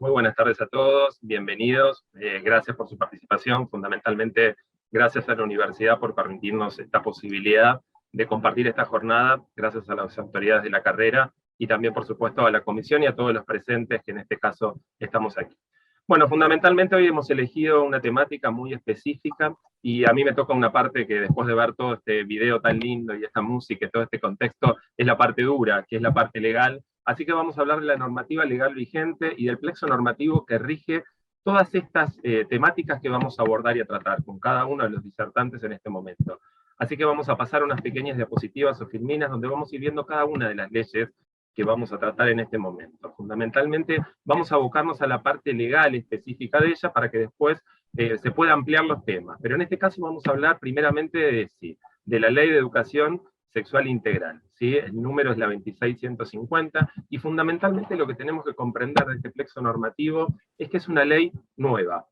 Muy buenas tardes a todos, bienvenidos, gracias por su participación, fundamentalmente gracias a la universidad por permitirnos esta posibilidad de compartir esta jornada, gracias a las autoridades de la carrera y también por supuesto a la comisión y a todos los presentes que en este caso estamos aquí. Bueno, fundamentalmente hoy hemos elegido una temática muy específica y a mí me toca una parte que después de ver todo este video tan lindo y esta música y todo este contexto es la parte dura, que es la parte legal. Así que vamos a hablar de la normativa legal vigente y del plexo normativo que rige todas estas temáticas que vamos a abordar y a tratar con cada uno de los disertantes en este momento. Así que vamos a pasar unas pequeñas diapositivas o filminas donde vamos a ir viendo cada una de las leyes que vamos a tratar en este momento. Fundamentalmente vamos a abocarnos a la parte legal específica de ella para que después se pueda ampliar los temas. Pero en este caso vamos a hablar primeramente de la Ley de Educación Sexual Integral, ¿sí? El número es la 26150, y fundamentalmente lo que tenemos que comprender de este plexo normativo es que es una ley nueva.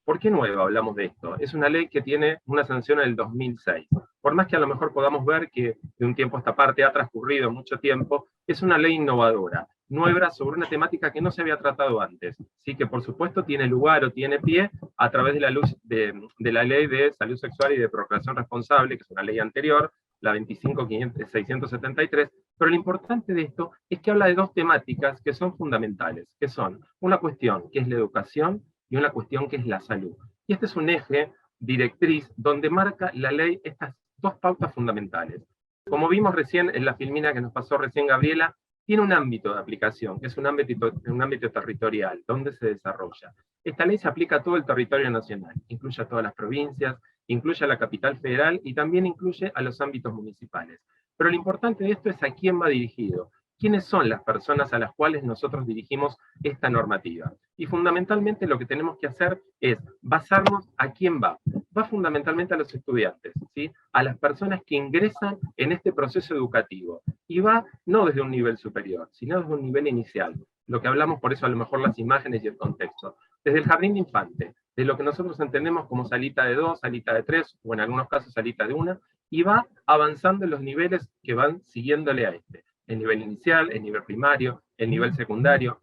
¿Por qué nueva hablamos de esto? Es una ley que tiene una sanción en el 2006. Por más que a lo mejor podamos ver que de un tiempo a esta parte ha transcurrido mucho tiempo, es una ley innovadora, nueva sobre una temática que no se había tratado antes. Sí, que por supuesto tiene lugar o tiene pie a través de la Ley de Salud Sexual y de Procreación Responsable, que es una ley anterior, la 25673, pero lo importante de esto es que habla de dos temáticas que son fundamentales, que son una cuestión que es la educación y una cuestión que es la salud. Y este es un eje directriz donde marca la ley estas dos pautas fundamentales. Como vimos recién en la filmina que nos pasó recién Gabriela, tiene un ámbito de aplicación, que es un ámbito territorial, donde se desarrolla. Esta ley se aplica a todo el territorio nacional, incluye a todas las provincias, incluye a la capital federal y también incluye a los ámbitos municipales. Pero lo importante de esto es a quién va dirigido. ¿Quiénes son las personas a las cuales nosotros dirigimos esta normativa? Y fundamentalmente lo que tenemos que hacer es basarnos a quién va. Va fundamentalmente a los estudiantes, ¿sí? A las personas que ingresan en este proceso educativo. Y va no desde un nivel superior, sino desde un nivel inicial. Lo que hablamos, por eso a lo mejor las imágenes y el contexto. Desde el jardín de infante, de lo que nosotros entendemos como salita de 2, salita de 3, o en algunos casos salita de 1, y va avanzando en los niveles que van siguiéndole a este. El nivel inicial, el nivel primario, el nivel secundario,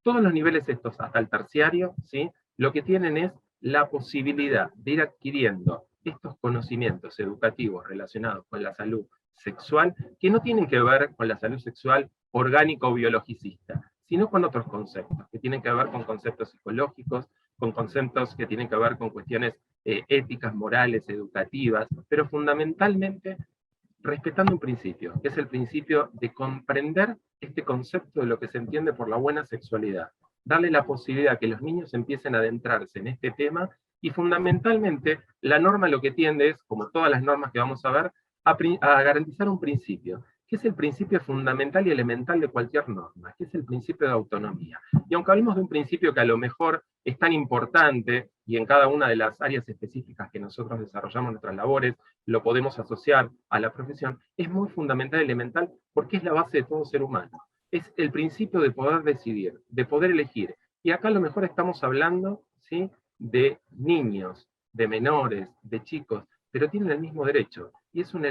todos los niveles estos hasta el terciario, ¿sí? Lo que tienen es la posibilidad de ir adquiriendo estos conocimientos educativos relacionados con la salud sexual, que no tienen que ver con la salud sexual orgánica o biologicista, sino con otros conceptos, que tienen que ver con conceptos psicológicos, con conceptos que tienen que ver con cuestiones éticas, morales, educativas, pero fundamentalmente respetando un principio, que es el principio de comprender este concepto de lo que se entiende por la buena sexualidad. Darle la posibilidad a que los niños empiecen a adentrarse en este tema, y fundamentalmente la norma lo que tiende es, como todas las normas que vamos a ver, a garantizar un principio, que es el principio fundamental y elemental de cualquier norma, que es el principio de autonomía. Y aunque hablemos de un principio que a lo mejor es tan importante, y en cada una de las áreas específicas que nosotros desarrollamos en nuestras labores, lo podemos asociar a la profesión, es muy fundamental y elemental porque es la base de todo ser humano. Es el principio de poder decidir, de poder elegir. Y acá a lo mejor estamos hablando, ¿sí?, de niños, de menores, de chicos, pero tienen el mismo derecho. Y es un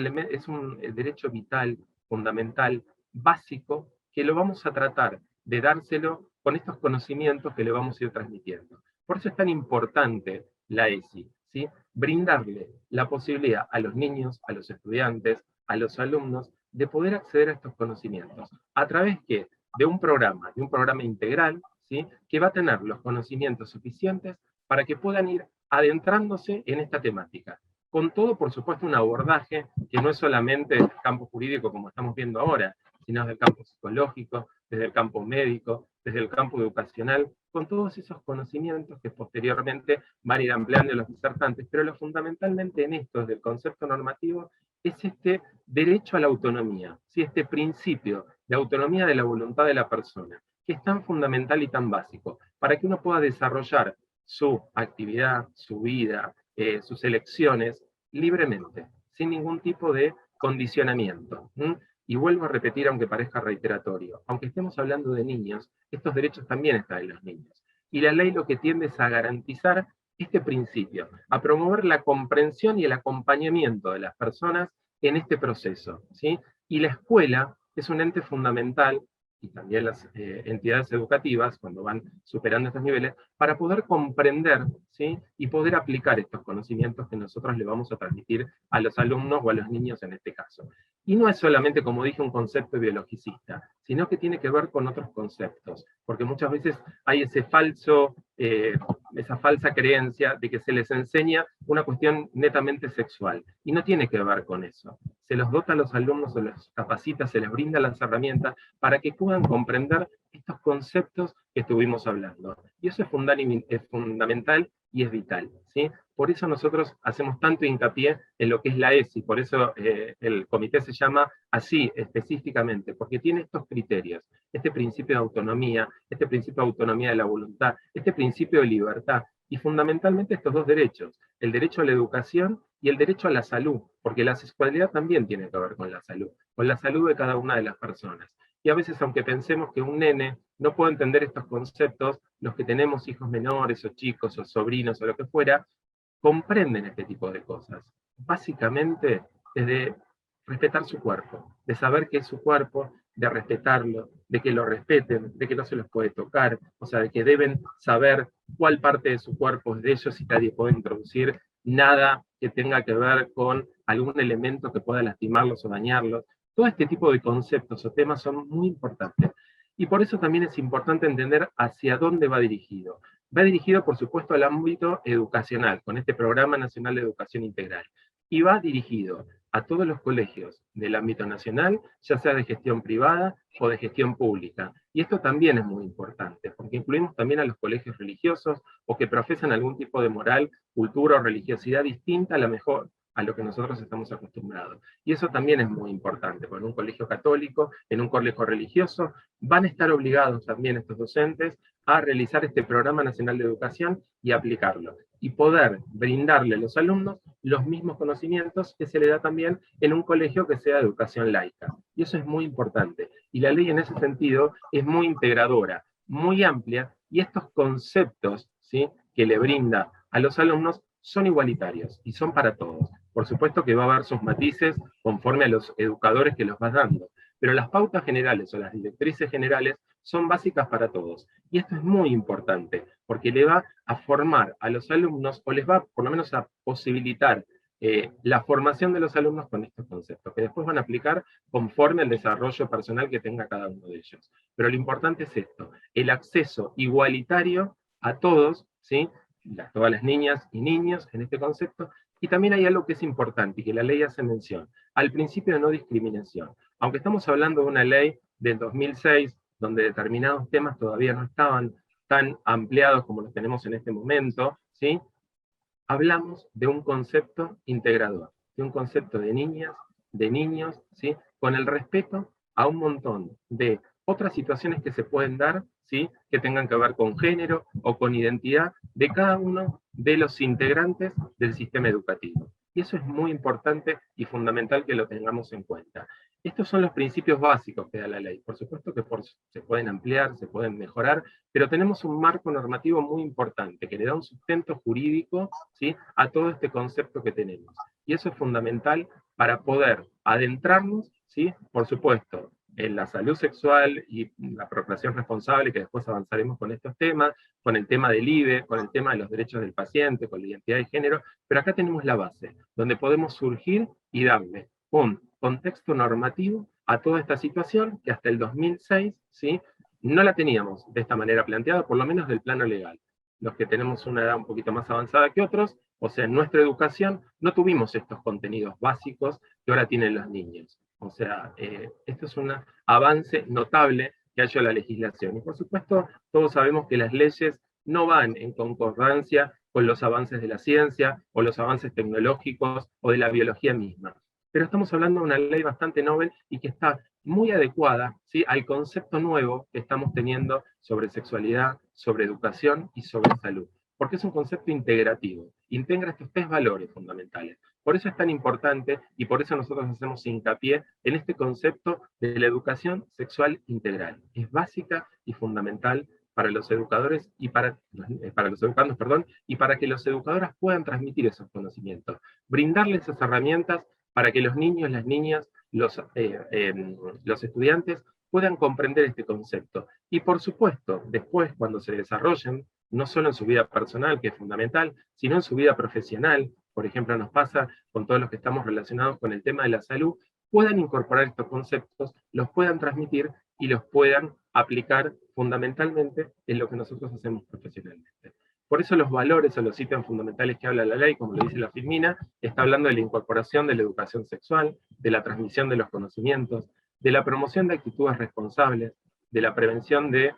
derecho vital, fundamental, básico, que lo vamos a tratar de dárselo con estos conocimientos que le vamos a ir transmitiendo. Por eso es tan importante la ESI, ¿sí? Brindarle la posibilidad a los niños, a los estudiantes, a los alumnos, de poder acceder a estos conocimientos. ¿A través qué? De un programa integral, ¿sí?, que va a tener los conocimientos suficientes para que puedan ir adentrándose en esta temática. Con todo, por supuesto, un abordaje que no es solamente del campo jurídico como estamos viendo ahora, sino del campo psicológico, desde el campo médico, desde el campo educacional, con todos esos conocimientos que posteriormente van a ir ampliando los disertantes, pero lo fundamentalmente en esto, desde el concepto normativo, es este derecho a la autonomía, ¿sí?, este principio de autonomía de la voluntad de la persona, que es tan fundamental y tan básico, para que uno pueda desarrollar su actividad, su vida, sus elecciones, libremente, sin ningún tipo de condicionamiento. Y vuelvo a repetir, aunque parezca reiteratorio, aunque estemos hablando de niños, estos derechos también están en los niños. Y la ley lo que tiende es a garantizar este principio, a promover la comprensión y el acompañamiento de las personas en este proceso, ¿sí? Y la escuela es un ente fundamental y también las entidades educativas, cuando van superando estos niveles, para poder comprender, ¿sí?, y poder aplicar estos conocimientos que nosotros le vamos a transmitir a los alumnos o a los niños en este caso. Y no es solamente, como dije, un concepto biologicista, sino que tiene que ver con otros conceptos, porque muchas veces hay esa falsa creencia de que se les enseña una cuestión netamente sexual, y no tiene que ver con eso. Se los dota a los alumnos, se los capacita, se les brinda las herramientas para que puedan comprender estos conceptos que estuvimos hablando. Y eso es fundamental y es vital, ¿sí? Por eso nosotros hacemos tanto hincapié en lo que es la ESI, por eso el comité se llama así específicamente, porque tiene estos criterios, este principio de autonomía de la voluntad, este principio de libertad, y fundamentalmente estos dos derechos, el derecho a la educación y el derecho a la salud, porque la sexualidad también tiene que ver con la salud de cada una de las personas. Y a veces, aunque pensemos que un nene no puede entender estos conceptos, los que tenemos hijos menores, o chicos, o sobrinos, o lo que fuera, comprenden este tipo de cosas. Básicamente, desde respetar su cuerpo, de saber qué es su cuerpo, de respetarlo, de que lo respeten, de que no se los puede tocar, o sea, de que deben saber cuál parte de su cuerpo es de ellos y nadie puede introducir nada que tenga que ver con algún elemento que pueda lastimarlos o dañarlos. Todo este tipo de conceptos o temas son muy importantes. Y por eso también es importante entender hacia dónde va dirigido. Va dirigido, por supuesto, al ámbito educacional, con este Programa Nacional de Educación Integral. Y va dirigido a todos los colegios del ámbito nacional, ya sea de gestión privada o de gestión pública. Y esto también es muy importante, porque incluimos también a los colegios religiosos o que profesan algún tipo de moral, cultura o religiosidad distinta a lo que nosotros estamos acostumbrados. Y eso también es muy importante, porque en un colegio católico, en un colegio religioso, van a estar obligados también estos docentes a realizar este Programa Nacional de Educación y aplicarlo, y poder brindarle a los alumnos los mismos conocimientos que se le da también en un colegio que sea de educación laica. Y eso es muy importante. Y la ley en ese sentido es muy integradora, muy amplia, y estos conceptos, ¿sí?, que le brinda a los alumnos son igualitarios y son para todos. Por supuesto que va a haber sus matices conforme a los educadores que los vas dando, pero las pautas generales o las directrices generales son básicas para todos. Y esto es muy importante, porque le va a formar a los alumnos, o les va por lo menos a posibilitar la formación de los alumnos con estos conceptos, que después van a aplicar conforme al desarrollo personal que tenga cada uno de ellos. Pero lo importante es esto, el acceso igualitario a todos, ¿sí?, todas las niñas y niños en este concepto. Y también hay algo que es importante y que la ley hace mención, al principio de no discriminación. Aunque estamos hablando de una ley del 2006, donde determinados temas todavía no estaban tan ampliados como los tenemos en este momento, ¿sí?, hablamos de un concepto integrador, de un concepto de niñas, de niños, ¿sí?, con el respeto a un montón de otras situaciones que se pueden dar, ¿sí?, que tengan que ver con género o con identidad de cada uno de los integrantes del sistema educativo. Y eso es muy importante y fundamental que lo tengamos en cuenta. Estos son los principios básicos que da la ley. Por supuesto que se pueden ampliar, se pueden mejorar, pero tenemos un marco normativo muy importante que le da un sustento jurídico, ¿sí?, a todo este concepto que tenemos. Y eso es fundamental para poder adentrarnos, ¿sí?, por supuesto, en la salud sexual y la procreación responsable, que después avanzaremos con estos temas, con el tema del IVE, con el tema de los derechos del paciente, con la identidad de género, pero acá tenemos la base, donde podemos surgir y darle un contexto normativo a toda esta situación que hasta el 2006, ¿sí?, no la teníamos de esta manera planteada, por lo menos del plano legal. Los que tenemos una edad un poquito más avanzada que otros, o sea, en nuestra educación no tuvimos estos contenidos básicos que ahora tienen los niños. O sea, esto es un avance notable que ha hecho la legislación. Y por supuesto, todos sabemos que las leyes no van en concordancia con los avances de la ciencia, o los avances tecnológicos, o de la biología misma. Pero estamos hablando de una ley bastante novel y que está muy adecuada, ¿sí?, al concepto nuevo que estamos teniendo sobre sexualidad, sobre educación y sobre salud. Porque es un concepto integrativo, integra estos tres valores fundamentales. Por eso es tan importante y por eso nosotros hacemos hincapié en este concepto de la educación sexual integral. Es básica y fundamental para los educadores y para los educandos, perdón, y para que los educadores puedan transmitir esos conocimientos, brindarles esas herramientas para que los niños, las niñas, los estudiantes puedan comprender este concepto. Y por supuesto, después cuando se desarrollen, no solo en su vida personal, que es fundamental, sino en su vida profesional, por ejemplo, nos pasa con todos los que estamos relacionados con el tema de la salud, puedan incorporar estos conceptos, los puedan transmitir y los puedan aplicar fundamentalmente en lo que nosotros hacemos profesionalmente. Por eso los valores o los ítems fundamentales que habla la ley, como lo dice la Filmina, está hablando de la incorporación de la educación sexual, de la transmisión de los conocimientos, de la promoción de actitudes responsables, de la prevención de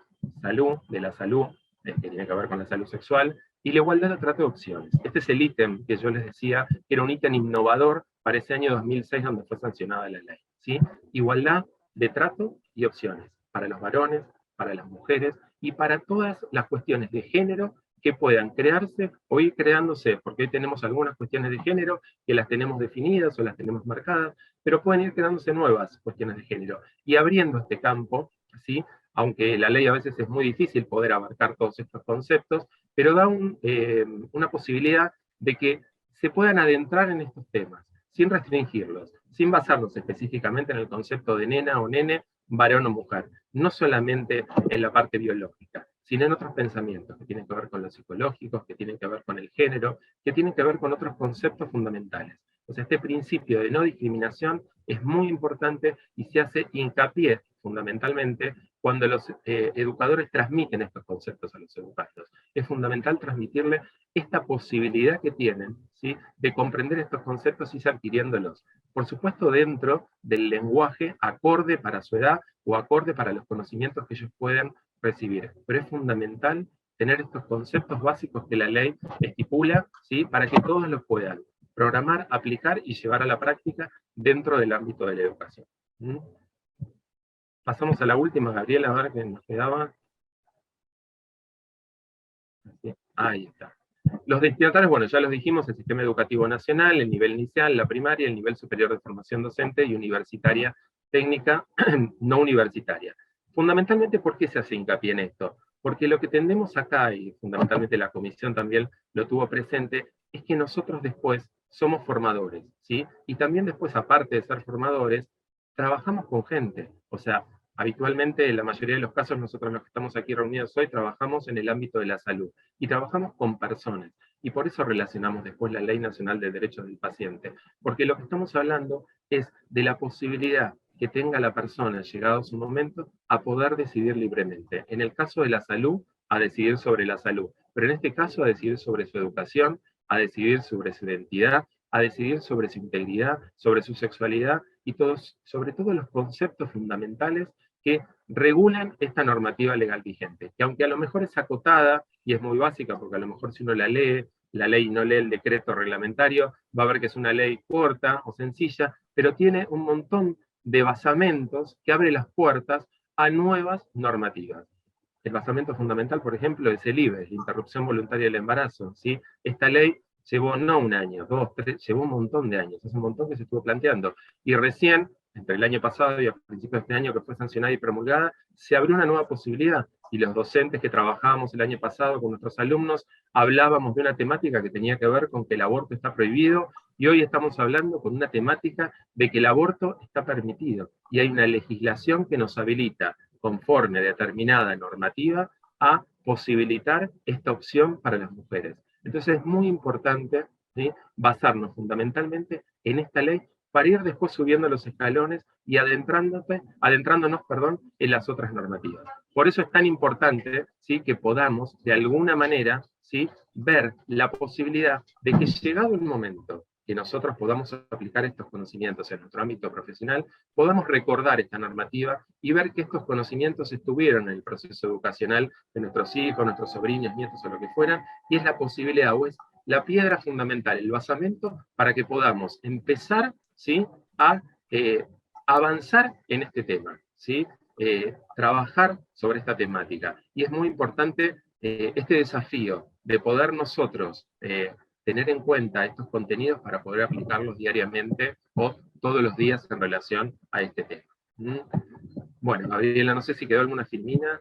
la salud, que tiene que ver con la salud sexual, y la igualdad de trato de opciones. Este es el ítem que yo les decía, que era un ítem innovador para ese año 2006 donde fue sancionada la ley, ¿sí? Igualdad de trato y opciones para los varones, para las mujeres y para todas las cuestiones de género que puedan crearse o ir creándose, porque hoy tenemos algunas cuestiones de género que las tenemos definidas o las tenemos marcadas, pero pueden ir creándose nuevas cuestiones de género y abriendo este campo, ¿sí? Aunque la ley a veces es muy difícil poder abarcar todos estos conceptos, pero da una posibilidad de que se puedan adentrar en estos temas, sin restringirlos, sin basarnos específicamente en el concepto de nena o nene, varón o mujer, no solamente en la parte biológica, sino en otros pensamientos que tienen que ver con los psicológicos, que tienen que ver con el género, que tienen que ver con otros conceptos fundamentales. O sea, este principio de no discriminación es muy importante y se hace hincapié fundamentalmente cuando los educadores transmiten estos conceptos a los educandos. Es fundamental transmitirle esta posibilidad que tienen, ¿sí?, de comprender estos conceptos y ir adquiriéndolos. Por supuesto, dentro del lenguaje acorde para su edad o acorde para los conocimientos que ellos puedan recibir. Pero es fundamental tener estos conceptos básicos que la ley estipula, ¿sí?, para que todos los puedan programar, aplicar y llevar a la práctica dentro del ámbito de la educación. ¿Mm? Pasamos a la última, Gabriela, a ver qué nos quedaba. Ahí está. Los destinatarios, bueno, ya los dijimos, el sistema educativo nacional, el nivel inicial, la primaria, el nivel superior de formación docente y universitaria, técnica, no universitaria. Fundamentalmente, ¿por qué se hace hincapié en esto? Porque lo que tendemos acá, y fundamentalmente la comisión también lo tuvo presente, es que nosotros después somos formadores, ¿sí? Y también después, aparte de ser formadores, trabajamos con gente. O sea, habitualmente, en la mayoría de los casos, nosotros los que estamos aquí reunidos hoy, trabajamos en el ámbito de la salud. Y trabajamos con personas. Y por eso relacionamos después la Ley Nacional de Derechos del Paciente. Porque lo que estamos hablando es de la posibilidad que tenga la persona, llegado su momento, a poder decidir libremente. En el caso de la salud, a decidir sobre la salud. Pero en este caso, a decidir sobre su educación, a decidir sobre su identidad, a decidir sobre su integridad, sobre su sexualidad y sobre todo los conceptos fundamentales que regulan esta normativa legal vigente, que aunque a lo mejor es acotada y es muy básica, porque a lo mejor si uno la ley y no lee el decreto reglamentario, va a ver que es una ley corta o sencilla, pero tiene un montón de basamentos que abre las puertas a nuevas normativas. El basamento fundamental, por ejemplo, es el IVE, la interrupción voluntaria del embarazo, ¿sí? Esta ley llevó no un año, 2, 3, llevó un montón de años, es un montón que se estuvo planteando. Y recién, entre el año pasado y a principios de este año que fue sancionada y promulgada, se abrió una nueva posibilidad. Y los docentes que trabajábamos el año pasado con nuestros alumnos, hablábamos de una temática que tenía que ver con que el aborto está prohibido, y hoy estamos hablando con una temática de que el aborto está permitido. Y hay una legislación que nos habilita, conforme a determinada normativa, a posibilitar esta opción para las mujeres. Entonces es muy importante, ¿sí?, basarnos fundamentalmente en esta ley para ir después subiendo los escalones y adentrándonos, en las otras normativas. Por eso es tan importante, ¿sí?, que podamos, de alguna manera, ¿sí?, ver la posibilidad de que llegado el momento que nosotros podamos aplicar estos conocimientos en nuestro ámbito profesional, podamos recordar esta normativa y ver que estos conocimientos estuvieron en el proceso educacional de nuestros hijos, nuestros sobrinos, nietos o lo que fueran, y es la posibilidad o es la piedra fundamental, el basamento para que podamos empezar, ¿sí?, a avanzar en este tema, ¿sí?, trabajar sobre esta temática. Y es muy importante este desafío de poder nosotros tener en cuenta estos contenidos para poder aplicarlos diariamente o todos los días en relación a este tema. ¿Mm? Bueno, Gabriela, no sé si quedó alguna filmina.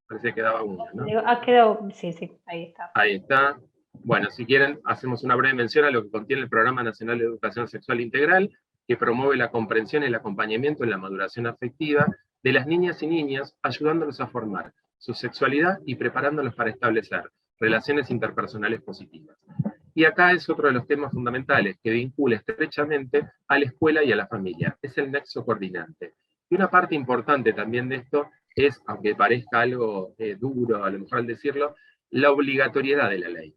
Parece que quedaba una, ¿no? Ha quedado, sí, ahí está. Ahí está. Bueno, si quieren, hacemos una breve mención a lo que contiene el Programa Nacional de Educación Sexual Integral, que promueve la comprensión y el acompañamiento en la maduración afectiva de las niñas y niños, ayudándolos a formar su sexualidad y preparándolos para establecer relaciones interpersonales positivas. Y acá es otro de los temas fundamentales que vincula estrechamente a la escuela y a la familia, es el nexo coordinante. Y una parte importante también de esto es, aunque parezca algo duro a lo mejor al decirlo, la obligatoriedad de la ley.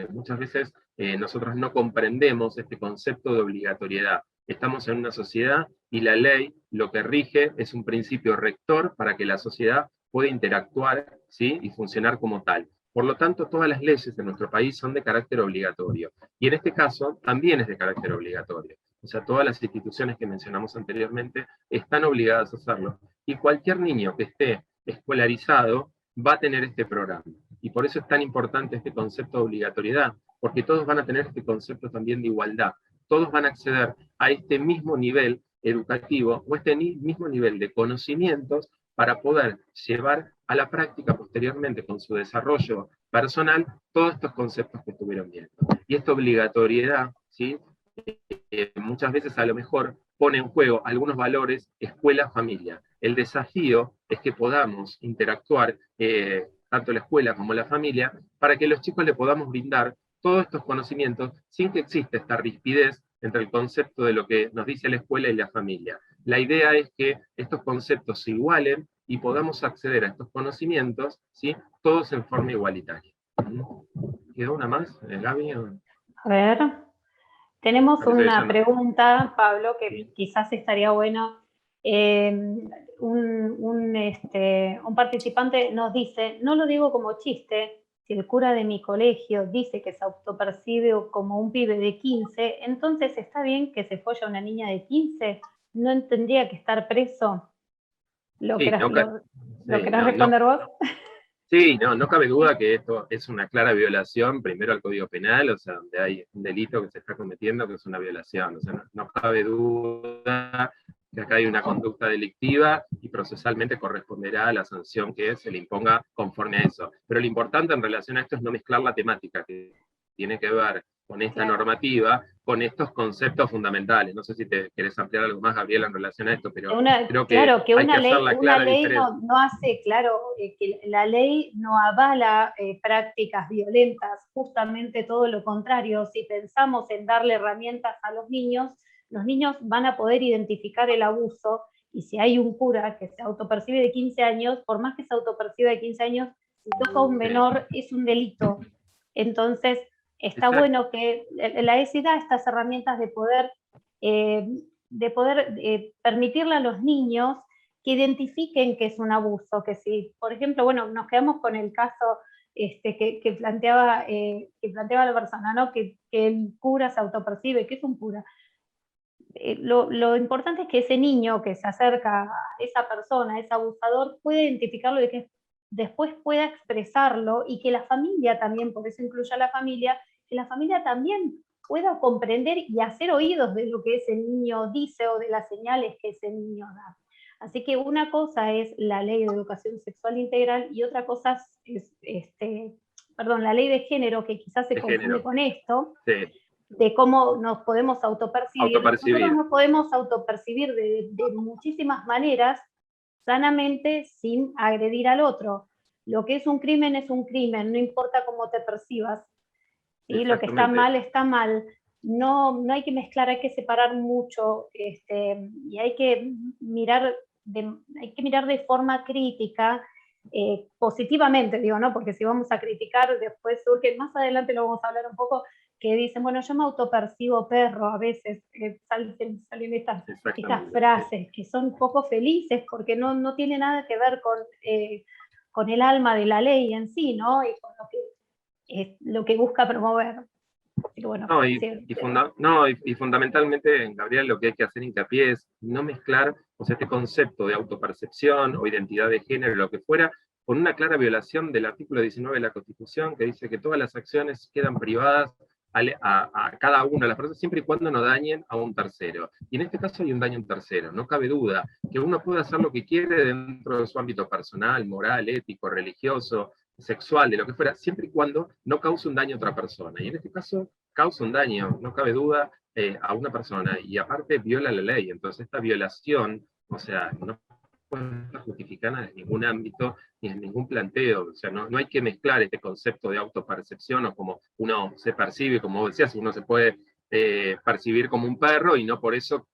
Muchas veces nosotros no comprendemos este concepto de obligatoriedad. Estamos en una sociedad y la ley lo que rige es un principio rector para que la sociedad pueda interactuar, ¿sí?, y funcionar como tal. Por lo tanto, todas las leyes de nuestro país son de carácter obligatorio. Y en este caso, también es de carácter obligatorio. O sea, todas las instituciones que mencionamos anteriormente están obligadas a hacerlo. Y cualquier niño que esté escolarizado va a tener este programa. Y por eso es tan importante este concepto de obligatoriedad, porque todos van a tener este concepto también de igualdad. Todos van a acceder a este mismo nivel educativo o este mismo nivel de conocimientos para poder llevar a la práctica posteriormente con su desarrollo personal todos estos conceptos que estuvieron viendo. Y esta obligatoriedad, ¿sí?, muchas veces a lo mejor pone en juego algunos valores escuela-familia. El desafío es que podamos interactuar, tanto la escuela como la familia, para que los chicos le podamos brindar todos estos conocimientos sin que exista esta rispidez entre el concepto de lo que nos dice la escuela y la familia. La idea es que estos conceptos se igualen y podamos acceder a estos conocimientos, ¿sí?, todos en forma igualitaria. ¿Quedó una más, Gaby? A ver, tenemos Parece que ya una no. pregunta, Pablo, que Sí. quizás estaría bueno. Un participante nos dice, no lo digo como chiste, si el cura de mi colegio dice que se autopercibe como un pibe de 15, entonces está bien que se folle a una niña de 15, no tendría que estar preso. ¿Lo Sí, querás, no, lo sí, querás responder vos? sí, no cabe duda que esto es una clara violación, primero al Código Penal, o sea, donde hay un delito que se está cometiendo que es una violación. O sea, no cabe duda que acá hay una conducta delictiva y procesalmente corresponderá a la sanción que se le imponga conforme a eso. Pero lo importante en relación a esto es no mezclar la temática que tiene que ver con esta normativa, con estos conceptos fundamentales. No sé si te querés ampliar algo más, Gabriela, en relación a esto, pero creo que Claro, que hay que hacer la una clara ley diferencia. no hace, claro, que la ley no avala prácticas violentas, justamente todo lo contrario. Si pensamos en darle herramientas a los niños van a poder identificar el abuso, y si hay un cura que se autopercibe de 15 años, por más que se autoperciba de 15 años, si toca a un menor es un delito. Entonces, está Exacto. bueno que la ESI da estas herramientas de poder permitirle a los niños que identifiquen que es un abuso, que si, por ejemplo, bueno, nos quedamos con el caso que planteaba la persona, ¿no?, que el cura se autopercibe, que es un cura. Lo importante es que ese niño que se acerca a esa persona, a ese abusador, pueda identificarlo y que después pueda expresarlo, y que la familia también, por eso incluye a la familia, que la familia también pueda comprender y hacer oídos de lo que ese niño dice o de las señales que ese niño da. Así que una cosa es la ley de educación sexual integral y otra cosa es, la ley de género, que quizás se De confunde género. con esto, Sí, de cómo nos podemos autopercibir. Nosotros autopercibir. nos podemos autopercibir de muchísimas maneras, sanamente, sin agredir al otro. Lo que es un crimen, no importa cómo te percibas. ¿Sí? Lo que Exactamente. está mal. No hay que mezclar, hay que separar mucho, y hay que mirar de forma crítica, positivamente, digo, ¿no? Porque si vamos a criticar, después surge, más adelante lo vamos a hablar un poco, que dicen, bueno, yo me autopercibo perro, a veces salen estas Exactamente. frases que son poco felices, porque no tiene nada que ver con el alma de la ley en sí, ¿no? Y con lo que busca promover. Así que bueno, No, sí. y fundamentalmente, Gabriel, lo que hay que hacer hincapié es no mezclar, o sea, este concepto de autopercepción o identidad de género, lo que fuera, con una clara violación del artículo 19 de la Constitución, que dice que todas las acciones quedan privadas a cada una de las personas, siempre y cuando no dañen a un tercero. Y en este caso hay un daño a un tercero. No cabe duda que uno puede hacer lo que quiere dentro de su ámbito personal, moral, ético, religioso, sexual, de lo que fuera, siempre y cuando no cause un daño a otra persona. Y en este caso causa un daño, no cabe duda, a una persona, y aparte viola la ley. Entonces esta violación, o sea, no respuesta justificada en ningún ámbito ni en ningún planteo. O sea, no hay que mezclar este concepto de autopercepción o como uno se percibe, como vos decías, uno se puede percibir como un perro y no por eso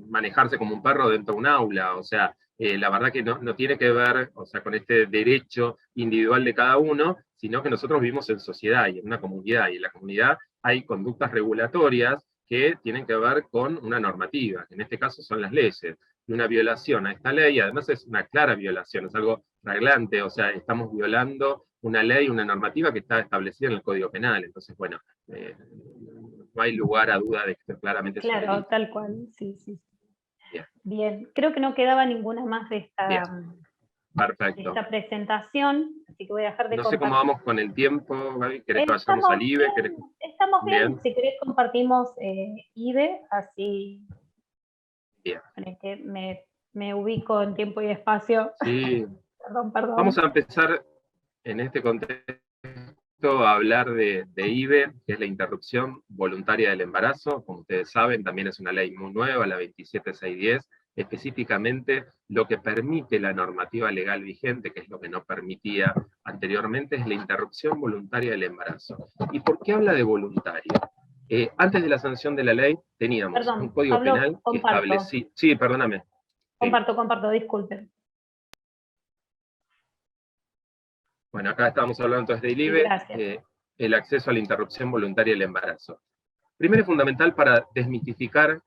manejarse como un perro dentro de un aula. O sea, la verdad que no tiene que ver, o sea, con este derecho individual de cada uno, sino que nosotros vivimos en sociedad y en una comunidad, y en la comunidad hay conductas regulatorias que tienen que ver con una normativa, que en este caso son las leyes. Y una violación a esta ley, además es una clara violación, es algo flagrante, o sea, estamos violando una ley, una normativa que está establecida en el Código Penal. Entonces, bueno, no hay lugar a duda de que esto claramente es un Claro, delito. tal cual, sí, sí. Bien. Bien, creo que no quedaba ninguna más de Bien. esta, Perfecto. esta presentación, así que voy a dejar de No sé compartir. cómo vamos con el tiempo, Gaby. ¿Querés que vayamos al IBE? Estamos bien. Si querés compartimos IBE, así Bien. que me ubico en tiempo y espacio. Sí. Perdón. Vamos a empezar en este contexto a hablar de IBE, que es la interrupción voluntaria del embarazo. Como ustedes saben, también es una ley muy nueva, la 27610. Específicamente, lo que permite la normativa legal vigente, que es lo que no permitía anteriormente, es la interrupción voluntaria del embarazo. ¿Y por qué habla de voluntario? Antes de la sanción de la ley, teníamos un código Pablo, penal que establecía... Sí, perdóname. Comparto, disculpen. Bueno, acá estamos hablando entonces del IBE, el acceso a la interrupción voluntaria del embarazo. Primero es fundamental para desmitificar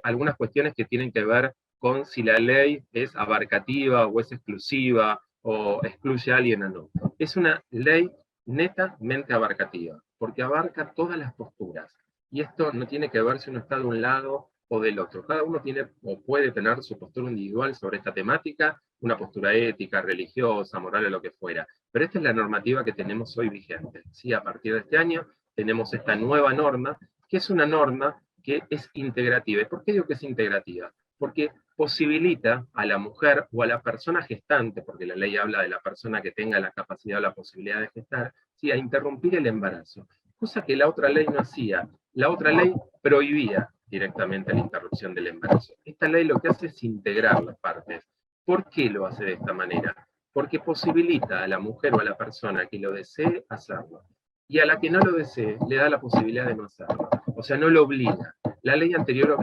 algunas cuestiones que tienen que ver con si la ley es abarcativa o es exclusiva o excluye a alguien o no. Es una ley netamente abarcativa, porque abarca todas las posturas. Y esto no tiene que ver si uno está de un lado o del otro. Cada uno tiene o puede tener su postura individual sobre esta temática, una postura ética, religiosa, moral o lo que fuera. Pero esta es la normativa que tenemos hoy vigente. ¿Sí? A partir de este año tenemos esta nueva norma, que es una norma que es integrativa. ¿Y por qué digo que es integrativa? Porque posibilita a la mujer o a la persona gestante, porque la ley habla de la persona que tenga la capacidad o la posibilidad de gestar, ¿sí? A interrumpir el embarazo, cosa que la otra ley no hacía. La otra ley prohibía directamente la interrupción del embarazo. Esta ley lo que hace es integrar las partes. ¿Por qué lo hace de esta manera? Porque posibilita a la mujer o a la persona que lo desee hacerlo, y a la que no lo desee le da la posibilidad de no hacerlo. O sea, no lo obliga. La ley anterior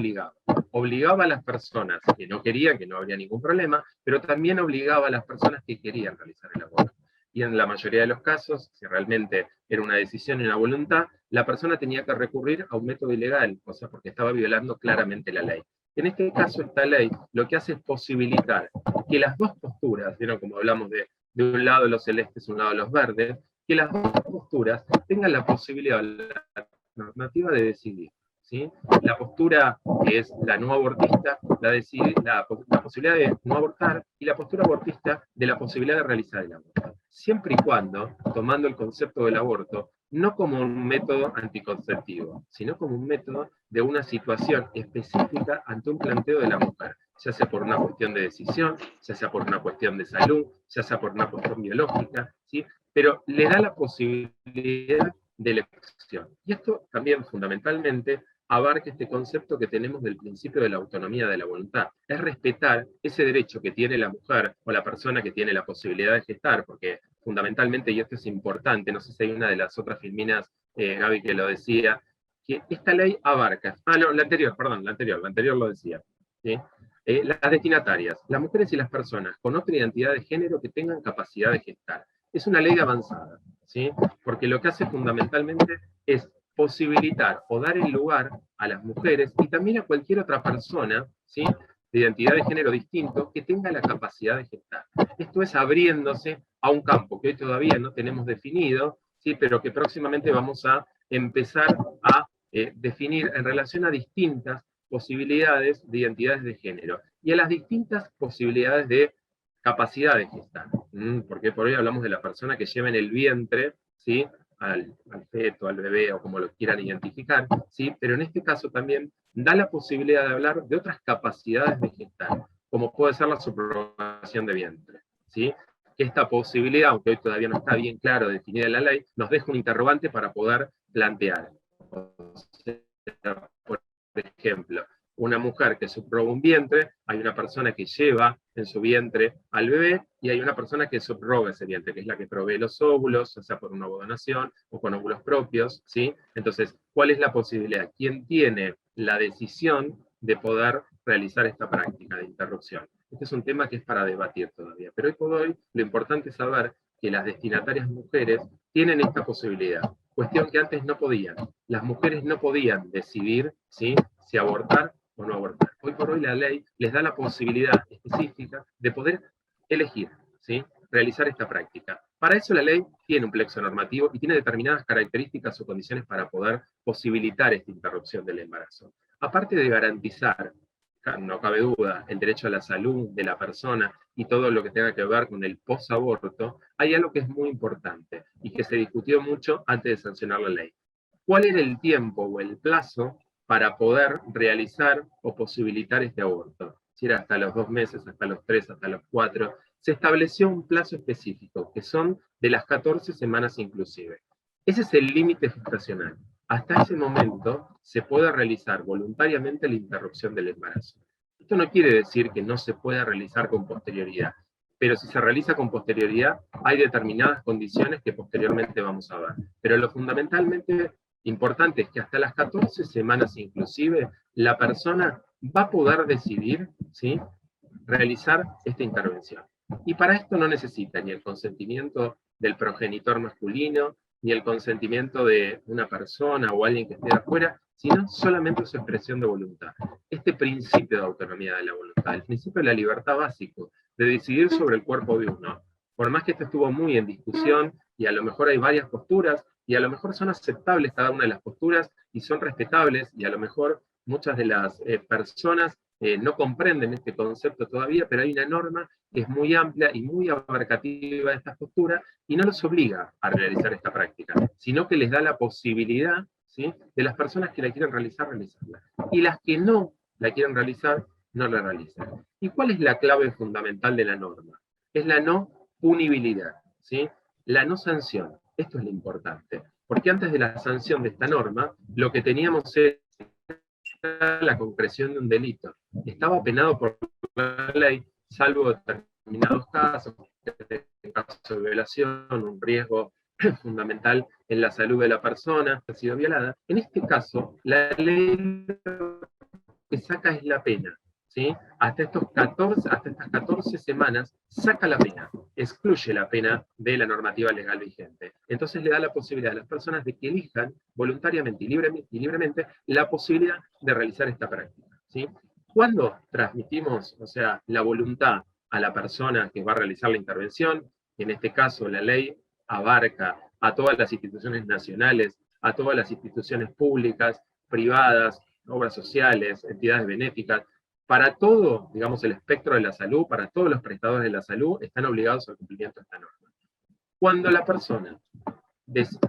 obligaba a las personas que no querían, que no habría ningún problema, pero también obligaba a las personas que querían realizar el aborto. Y en la mayoría de los casos, si realmente era una decisión y una voluntad, la persona tenía que recurrir a un método ilegal, o sea, porque estaba violando claramente la ley. En este caso, esta ley lo que hace es posibilitar que las dos posturas, ¿vieron? Como hablamos de un lado los celestes, un lado los verdes, que las dos posturas tengan la posibilidad, la normativa de decidir. ¿Sí? La postura que es la no abortista, la posibilidad de no abortar, y la postura abortista de la posibilidad de realizar el aborto. Siempre y cuando, tomando el concepto del aborto, no como un método anticonceptivo, sino como un método de una situación específica ante un planteo de la mujer, ya sea por una cuestión de decisión, ya sea por una cuestión de salud, ya sea por una cuestión biológica, ¿sí? Pero le da la posibilidad de elección. Y esto también fundamentalmente abarca este concepto que tenemos del principio de la autonomía de la voluntad. Es respetar ese derecho que tiene la mujer o la persona que tiene la posibilidad de gestar, porque fundamentalmente, y esto es importante, no sé si hay una de las otras filminas, Gaby, que lo decía, que esta ley abarca, no, la anterior lo decía, ¿sí? Las destinatarias, las mujeres y las personas con otra identidad de género que tengan capacidad de gestar. Es una ley avanzada, ¿sí? Porque lo que hace fundamentalmente es posibilitar o dar el lugar a las mujeres y también a cualquier otra persona, ¿sí? De identidad de género distinto que tenga la capacidad de gestar. Esto es abriéndose a un campo que hoy todavía no tenemos definido, ¿sí? Pero que próximamente vamos a empezar a definir en relación a distintas posibilidades de identidades de género y a las distintas posibilidades de capacidad de gestar. Porque por hoy hablamos de la persona que lleva en el vientre, ¿sí? Al feto, al bebé o como lo quieran identificar, ¿sí? Pero en este caso también da la posibilidad de hablar de otras capacidades de gestar, como puede ser la subrogación de vientre, ¿sí? Esta posibilidad, aunque hoy todavía no está bien claro definida en la ley, nos deja un interrogante para poder plantear. O sea, por ejemplo, una mujer que subroga un vientre, hay una persona que lleva en su vientre al bebé, y hay una persona que subroga ese vientre, que es la que provee los óvulos, ya sea por una ovodonación o con óvulos propios, ¿sí? Entonces, ¿cuál es la posibilidad? ¿Quién tiene la decisión de poder realizar esta práctica de interrupción? Este es un tema que es para debatir todavía, pero hoy por hoy lo importante es saber que las destinatarias mujeres tienen esta posibilidad, cuestión que antes no podían. Las mujeres no podían decidir, ¿sí?, si abortar o no abortar. Hoy por hoy la ley les da la posibilidad específica de poder elegir, ¿sí?, realizar esta práctica. Para eso la ley tiene un plexo normativo y tiene determinadas características o condiciones para poder posibilitar esta interrupción del embarazo. Aparte de garantizar, no cabe duda, el derecho a la salud de la persona y todo lo que tenga que ver con el posaborto, hay algo que es muy importante y que se discutió mucho antes de sancionar la ley. ¿Cuál era el tiempo o el plazo para poder realizar o posibilitar este aborto? Si era hasta los 2 meses, hasta los 3, hasta los 4. Se estableció un plazo específico, que son de las 14 semanas inclusive. Ese es el límite gestacional. Hasta ese momento se puede realizar voluntariamente la interrupción del embarazo. Esto no quiere decir que no se pueda realizar con posterioridad, pero si se realiza con posterioridad, hay determinadas condiciones que posteriormente vamos a ver. Pero lo fundamentalmente importante es que hasta las 14 semanas inclusive, la persona va a poder decidir, ¿sí?, realizar esta intervención. Y para esto no necesita ni el consentimiento del progenitor masculino, ni el consentimiento de una persona o alguien que esté de afuera, sino solamente su expresión de voluntad. Este principio de autonomía de la voluntad, el principio de la libertad básico, de decidir sobre el cuerpo de uno. Por más que esto estuvo muy en discusión, y a lo mejor hay varias posturas, y a lo mejor son aceptables cada una de las posturas, y son respetables, y a lo mejor muchas de las personas no comprenden este concepto todavía, pero hay una norma que es muy amplia y muy abarcativa de estas posturas, y no los obliga a realizar esta práctica, sino que les da la posibilidad, ¿sí?, de las personas que la quieren realizar, realizarla. Y las que no la quieren realizar, no la realizan. ¿Y cuál es la clave fundamental de la norma? Es la no punibilidad, ¿sí?, la no sanción. Esto es lo importante, porque antes de la sanción de esta norma, lo que teníamos era la concreción de un delito. Estaba penado por la ley, salvo determinados casos, en caso de violación, un riesgo fundamental en la salud de la persona que ha sido violada. En este caso, la ley que saca es la pena, ¿sí? Hasta estas 14 semanas saca la pena, excluye la pena de la normativa legal vigente. Entonces le da la posibilidad a las personas de que elijan voluntariamente y libremente la posibilidad de realizar esta práctica, ¿sí? Cuando transmitimos, o sea, la voluntad a la persona que va a realizar la intervención, en este caso la ley abarca a todas las instituciones nacionales, a todas las instituciones públicas, privadas, obras sociales, entidades benéficas, para todo, digamos, el espectro de la salud, para todos los prestadores de la salud, están obligados al cumplimiento de esta norma. Cuando la persona,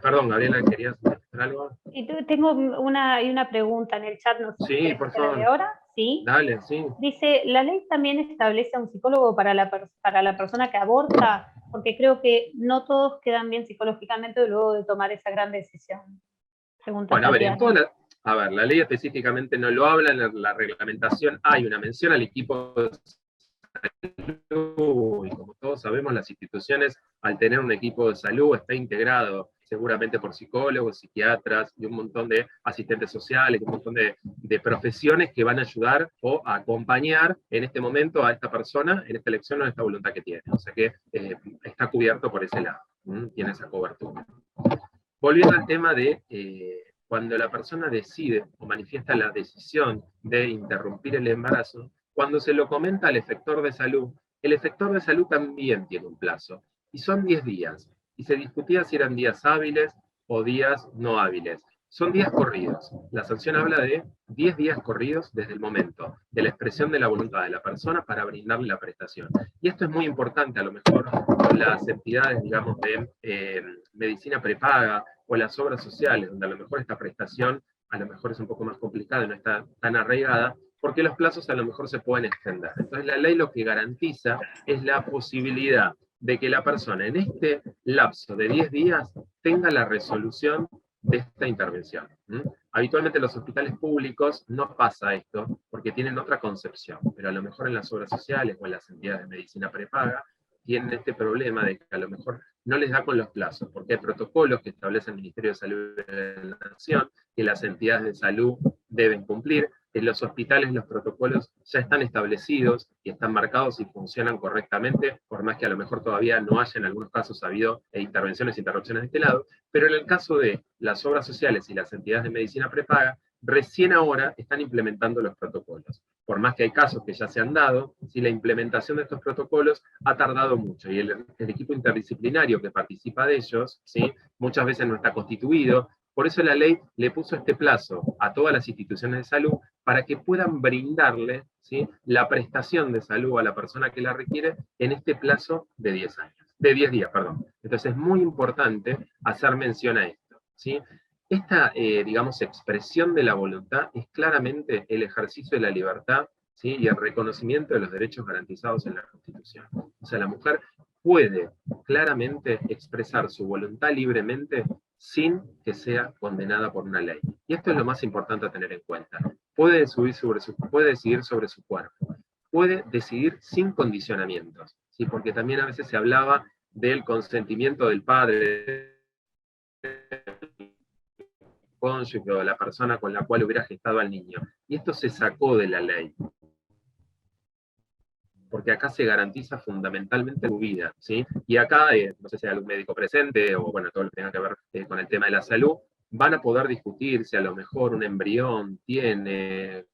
perdón, Gabriela, ¿querías decir algo? Tengo una pregunta en el chat, no sé Sí, por favor. de ahora. ¿Sí? Dale, sí. Dice, ¿la ley también establece a un psicólogo para la persona que aborta? Porque creo que no todos quedan bien psicológicamente luego de tomar esa gran decisión. Pregunta bueno, a ver, la ley específicamente no lo habla, en la reglamentación hay una mención al equipo de salud, y como todos sabemos, las instituciones, al tener un equipo de salud, está integrado seguramente por psicólogos, psiquiatras y un montón de asistentes sociales, un montón de profesiones que van a ayudar o a acompañar en este momento a esta persona, en esta elección o en esta voluntad que tiene. O sea que está cubierto por ese lado, tiene esa cobertura. Volviendo al tema de cuando la persona decide o manifiesta la decisión de interrumpir el embarazo, cuando se lo comenta al efector de salud, el efector de salud también tiene un plazo, y son 10 días. Y se discutía si eran días hábiles o días no hábiles. Son días corridos. La sanción habla de 10 días corridos desde el momento de la expresión de la voluntad de la persona para brindarle la prestación. Y esto es muy importante, a lo mejor, con las entidades, digamos, de medicina prepaga o las obras sociales, donde a lo mejor esta prestación a lo mejor es un poco más complicada y no está tan arraigada, porque los plazos a lo mejor se pueden extender. Entonces la ley lo que garantiza es la posibilidad de que la persona en este lapso de 10 días tenga la resolución de esta intervención. Habitualmente en los hospitales públicos no pasa esto, porque tienen otra concepción, pero a lo mejor en las obras sociales o en las entidades de medicina prepaga, tienen este problema de que a lo mejor no les da con los plazos, porque hay protocolos que establece el Ministerio de Salud de la Nación, que las entidades de salud deben cumplir. En los hospitales los protocolos ya están establecidos y están marcados y funcionan correctamente, por más que a lo mejor todavía no haya en algunos casos habido intervenciones e interrupciones de este lado, pero en el caso de las obras sociales y las entidades de medicina prepaga, recién ahora están implementando los protocolos. Por más que hay casos que ya se han dado, si la implementación de estos protocolos ha tardado mucho, y el equipo interdisciplinario que participa de ellos, ¿sí?, muchas veces no está constituido. Por eso la ley le puso este plazo a todas las instituciones de salud para que puedan brindarle, ¿sí?, la prestación de salud a la persona que la requiere en este plazo de 10 años, de 10 días, perdón. Entonces es muy importante hacer mención a esto, ¿sí? Esta, digamos, expresión de la voluntad es claramente el ejercicio de la libertad, ¿sí?, y el reconocimiento de los derechos garantizados en la Constitución. O sea, la mujer puede claramente expresar su voluntad libremente sin que sea condenada por una ley. Y esto es lo más importante a tener en cuenta. Puede decidir sobre su cuerpo, puede decidir sin condicionamientos, ¿sí?, porque también a veces se hablaba del consentimiento del padre, cónyuge o la persona con la cual hubiera gestado al niño. Y esto se sacó de la ley, porque acá se garantiza fundamentalmente su vida, ¿sí? Y acá, no sé si hay algún médico presente, o bueno, todo lo que tenga que ver con el tema de la salud, van a poder discutir si a lo mejor un embrión tiene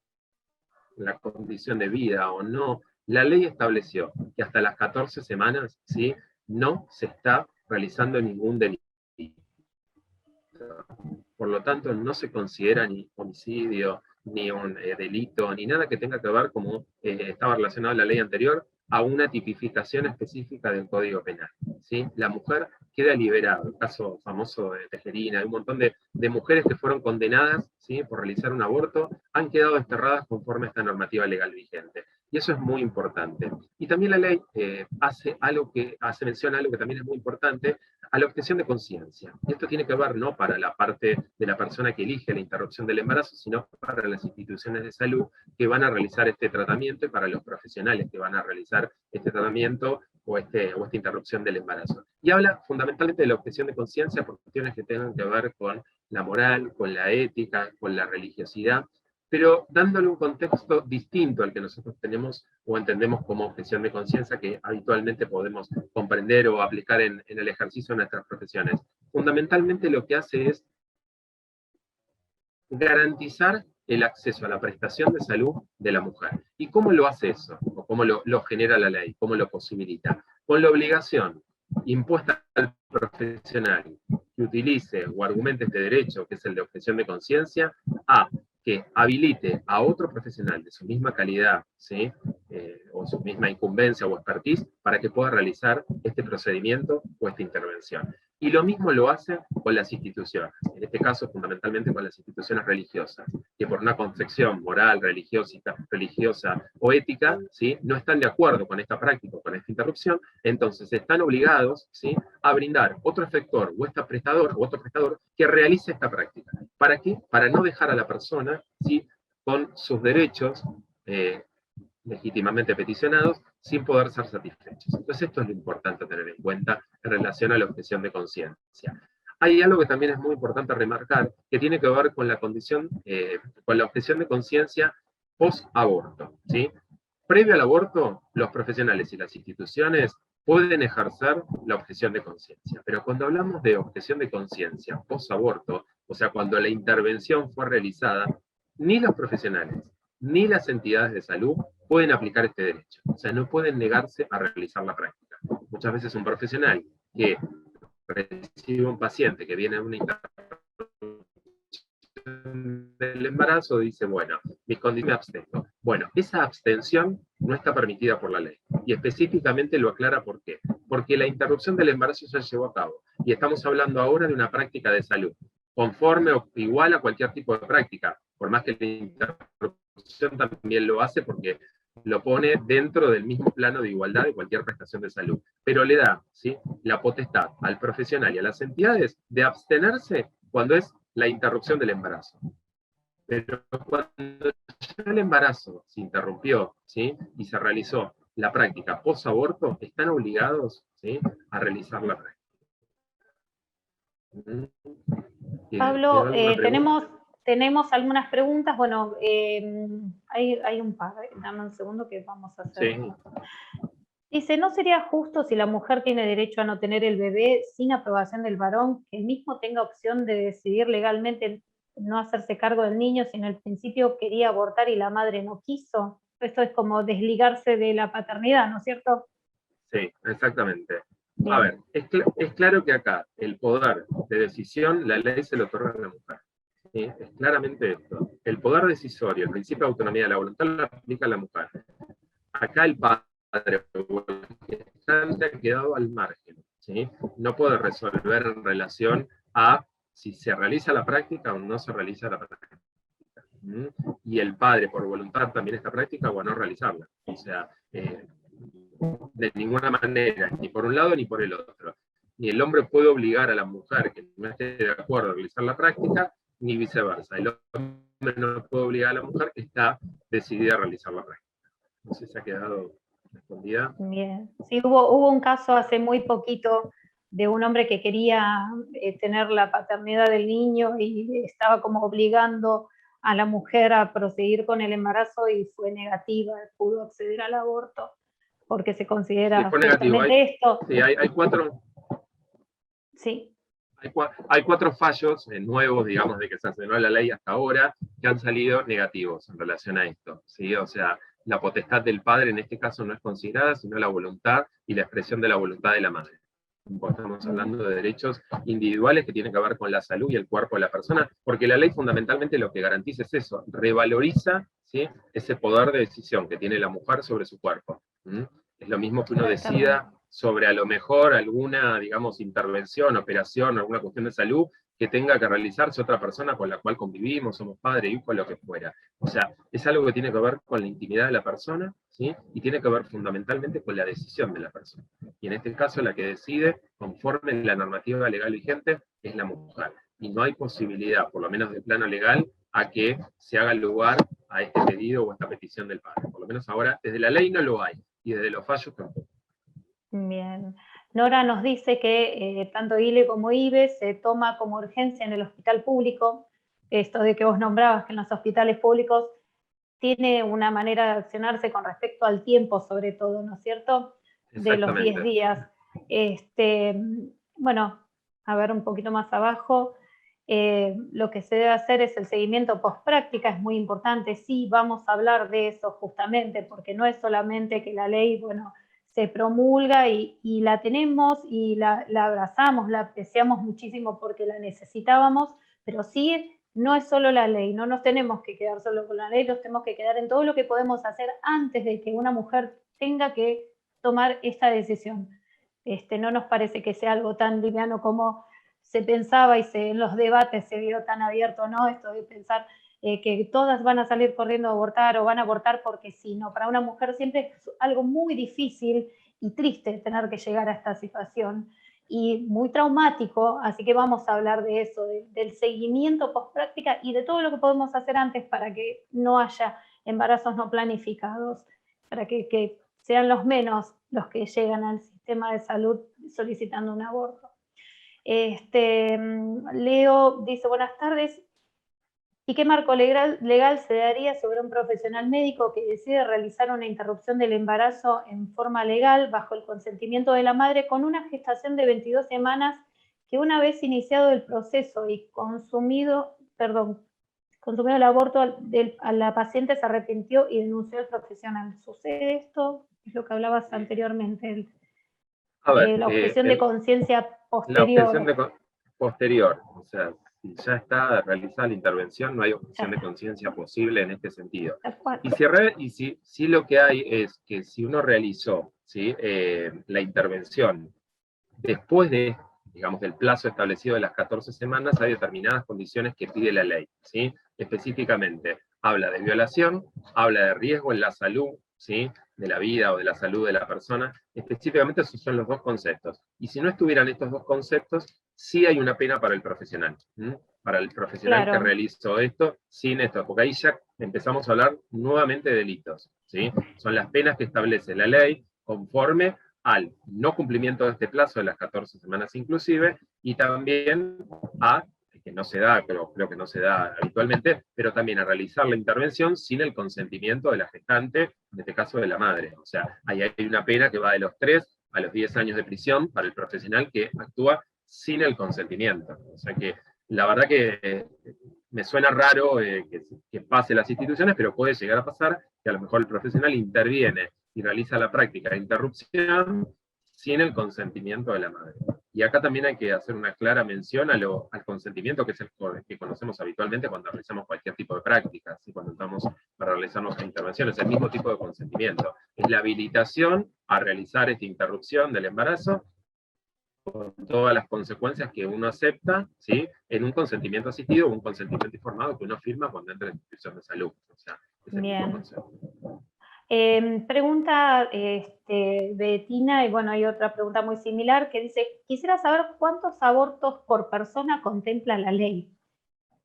la condición de vida o no. La ley estableció que hasta las 14 semanas, ¿sí?, no se está realizando ningún delito. Por lo tanto, no se considera ni homicidio, ni un delito, ni nada que tenga que ver, como estaba relacionado a la ley anterior, a una tipificación específica del Código Penal, ¿sí? La mujer queda liberada. El caso famoso de Tejerina, hay un montón de mujeres que fueron condenadas, ¿sí?, por realizar un aborto, han quedado desterradas conforme a esta normativa legal vigente. Y eso es muy importante. Y también la ley hace mención a algo que también es muy importante, a la objeción de conciencia. Y esto tiene que ver no para la parte de la persona que elige la interrupción del embarazo, sino para las instituciones de salud que van a realizar este tratamiento y para los profesionales que van a realizar este tratamiento o esta interrupción del embarazo. Y habla fundamentalmente de la objeción de conciencia por cuestiones que tengan que ver con la moral, con la ética, con la religiosidad, pero dándole un contexto distinto al que nosotros tenemos o entendemos como objeción de conciencia, que habitualmente podemos comprender o aplicar en el ejercicio de nuestras profesiones. Fundamentalmente lo que hace es garantizar el acceso a la prestación de salud de la mujer. ¿Y cómo lo hace eso? ¿O cómo lo genera la ley? ¿Cómo lo posibilita? Con la obligación impuesta al profesional que utilice o argumente este derecho, que es el de objeción de conciencia, a que habilite a otro profesional de su misma calidad, ¿sí?, o su misma incumbencia o expertise, para que pueda realizar este procedimiento o esta intervención. Y lo mismo lo hace con las instituciones, en este caso fundamentalmente con las instituciones religiosas, que por una concepción moral, religiosa o ética, ¿sí?, no están de acuerdo con esta práctica, con esta interrupción, entonces están obligados, ¿sí?, a brindar otro efector o otro prestador que realice esta práctica. ¿Para qué? Para no dejar a la persona, ¿sí?, con sus derechos legítimamente peticionados sin poder ser satisfechos. Entonces esto es lo importante a tener en cuenta en relación a la objeción de conciencia. Hay algo que también es muy importante remarcar, que tiene que ver con la condición, con la objeción de conciencia post-aborto, ¿sí? Previo al aborto, los profesionales y las instituciones pueden ejercer la objeción de conciencia, pero cuando hablamos de objeción de conciencia post-aborto, o sea, cuando la intervención fue realizada, ni los profesionales ni las entidades de salud pueden aplicar este derecho, o sea, no pueden negarse a realizar la práctica. Muchas veces un profesional que recibe un paciente que viene a una intervención del embarazo dice, bueno, mis condiciones me abstengo. Bueno, esa abstención no está permitida por la ley. Y específicamente lo aclara ¿por qué? Porque la interrupción del embarazo ya llevó a cabo. Y estamos hablando ahora de una práctica de salud, conforme o igual a cualquier tipo de práctica, por más que la interrupción también lo hace porque lo pone dentro del mismo plano de igualdad de cualquier prestación de salud, pero le da, ¿sí?, la potestad al profesional y a las entidades de abstenerse cuando es la interrupción del embarazo. Pero cuando ya el embarazo se interrumpió, ¿sí?, y se realizó la práctica post-aborto, están obligados, ¿sí?, a realizar la práctica. Pablo, tenemos algunas preguntas. Bueno, hay un par. Dame un segundo que vamos a hacer. Sí. Dice, ¿no sería justo si la mujer tiene derecho a no tener el bebé sin aprobación del varón, que el mismo tenga opción de decidir legalmente no hacerse cargo del niño si en el principio quería abortar y la madre no quiso? Esto es como desligarse de la paternidad, ¿no es cierto? Sí, exactamente. Bien. A ver, es claro que acá el poder de decisión, la ley se lo otorga a la mujer. ¿Sí? Es claramente esto. El poder decisorio, el principio de autonomía de la voluntad, lo aplica a la mujer. Acá el padre ha quedado al margen. ¿Sí? No puede resolver en relación a si se realiza la práctica o no se realiza la práctica. Y el padre, por voluntad, también esta práctica o a no realizarla. O sea, de ninguna manera, ni por un lado ni por el otro. Ni el hombre puede obligar a la mujer que no esté de acuerdo a realizar la práctica, ni viceversa. El hombre no puede obligar a la mujer que está decidida a realizar la práctica. No sé si ha quedado respondida. Bien. Sí, hubo un caso hace muy poquito de un hombre que quería tener la paternidad del niño y estaba como obligando a la mujer a proseguir con el embarazo y fue negativa, pudo acceder al aborto porque se considera Sí, fue negativo. esto. Sí, hay cuatro. Sí. Hay cuatro fallos nuevos, digamos, de que se sancionó la ley hasta ahora, que han salido negativos en relación a esto. ¿Sí? O sea, la potestad del padre en este caso no es considerada, sino la voluntad y la expresión de la voluntad de la madre. Estamos hablando de derechos individuales que tienen que ver con la salud y el cuerpo de la persona, porque la ley fundamentalmente lo que garantiza es eso, revaloriza, ¿sí?, ese poder de decisión que tiene la mujer sobre su cuerpo. Es lo mismo que uno decida sobre a lo mejor alguna, digamos, intervención, operación, alguna cuestión de salud que tenga que realizarse otra persona con la cual convivimos, somos padre, hijo, lo que fuera. O sea, es algo que tiene que ver con la intimidad de la persona, ¿sí?, y tiene que ver fundamentalmente con la decisión de la persona. Y en este caso la que decide, conforme a la normativa legal vigente, es la mujer. Y no hay posibilidad, por lo menos de plano legal, a que se haga lugar a este pedido o a esta petición del padre. Por lo menos ahora, desde la ley no lo hay, y desde los fallos tampoco. Bien. Nora nos dice que tanto ILE como IBE se toma como urgencia en el hospital público. Esto de que vos nombrabas que en los hospitales públicos tiene una manera de accionarse con respecto al tiempo, sobre todo, ¿no es cierto? De los 10 días. Bueno, a ver un poquito más abajo. Lo que se debe hacer es el seguimiento post-práctica, es muy importante. Sí, vamos a hablar de eso justamente, porque no es solamente que la ley, bueno, se promulga y la tenemos y la abrazamos, la apreciamos muchísimo porque la necesitábamos, pero sí, no es solo la ley, no nos tenemos que quedar solo con la ley, nos tenemos que quedar en todo lo que podemos hacer antes de que una mujer tenga que tomar esta decisión. No nos parece que sea algo tan liviano como se pensaba y en los debates se vio tan abierto, ¿no? Esto de pensar que todas van a salir corriendo a abortar o van a abortar porque sí, no, para una mujer siempre es algo muy difícil y triste tener que llegar a esta situación y muy traumático, así que vamos a hablar de eso, del seguimiento post-práctica y de todo lo que podemos hacer antes para que no haya embarazos no planificados, para que sean los menos los que llegan al sistema de salud solicitando un aborto. Leo dice, buenas tardes, ¿y qué marco legal se daría sobre un profesional médico que decide realizar una interrupción del embarazo en forma legal bajo el consentimiento de la madre con una gestación de 22 semanas que una vez iniciado el proceso y consumido el aborto, a la paciente se arrepintió y denunció al profesional? ¿Sucede esto? Es lo que hablabas anteriormente, la objeción de conciencia posterior. La objeción posterior, o sea, si ya está realizada la intervención, no hay objeción de conciencia posible en este sentido. Y si lo que hay es que si uno realizó, ¿sí?, la intervención después de, digamos, del plazo establecido de las 14 semanas, hay determinadas condiciones que pide la ley, ¿sí? Específicamente, habla de violación, habla de riesgo en la salud ¿sí? De la vida o de la salud de la persona. Específicamente esos son los dos conceptos. Y si no estuvieran estos dos conceptos, sí hay una pena para el profesional. Para el profesional que Claro, realizó esto, sin esto, porque ahí ya empezamos a hablar nuevamente de delitos, ¿sí? Son las penas que establece la ley conforme al no cumplimiento de este plazo de las 14 semanas inclusive, y también a, que no se da, pero creo que no se da habitualmente, pero también a realizar la intervención sin el consentimiento de la gestante, en este caso de la madre. O sea, ahí hay una pena que va de los 3 a los 10 años de prisión para el profesional que actúa sin el consentimiento. O sea que la verdad que me suena raro que pase las instituciones, pero puede llegar a pasar que a lo mejor el profesional interviene y realiza la práctica de interrupción sin el consentimiento de la madre. Y acá también hay que hacer una clara mención al consentimiento, que es el que conocemos habitualmente cuando realizamos cualquier tipo de práctica, ¿sí? Cuando estamos para realizar nuestras intervenciones, el mismo tipo de consentimiento. Es la habilitación a realizar esta interrupción del embarazo con todas las consecuencias que uno acepta, ¿sí? En un consentimiento asistido o un consentimiento informado que uno firma cuando entra en la institución de salud. O sea, es el mismo bien. concepto. Pregunta Betina, y bueno, hay otra pregunta muy similar que dice, quisiera saber cuántos abortos por persona contempla la ley.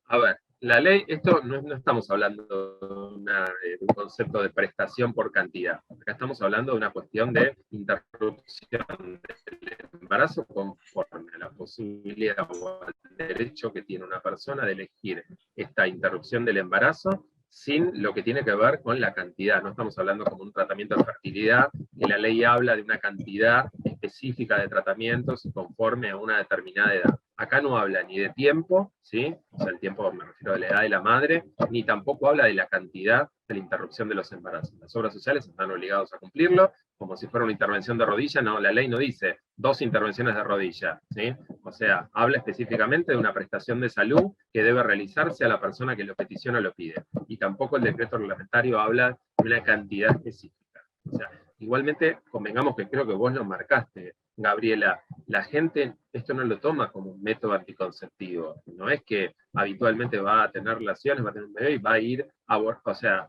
A ver, la ley, esto no estamos hablando de un concepto de prestación por cantidad. Acá estamos hablando de una cuestión de interrupción del embarazo conforme a la posibilidad o al derecho que tiene una persona de elegir esta interrupción del embarazo sin lo que tiene que ver con la cantidad. No estamos hablando como un tratamiento de fertilidad, que la ley habla de una cantidad específica de tratamientos conforme a una determinada edad. Acá no habla ni de tiempo, ¿sí? O sea, el tiempo me refiero a la edad de la madre, ni tampoco habla de la cantidad de la interrupción de los embarazos. Las obras sociales están obligados a cumplirlo, como si fuera una intervención de rodilla, no, la ley no dice 2 intervenciones de rodilla, ¿sí? O sea, habla específicamente de una prestación de salud que debe realizarse a la persona que lo peticiona o lo pide. Y tampoco el decreto reglamentario habla de una cantidad específica. O sea, igualmente, convengamos que creo que vos lo marcaste, Gabriela, la gente esto no lo toma como un método anticonceptivo. No es que habitualmente va a tener relaciones, va a tener un bebé y va a ir a abortar. O sea,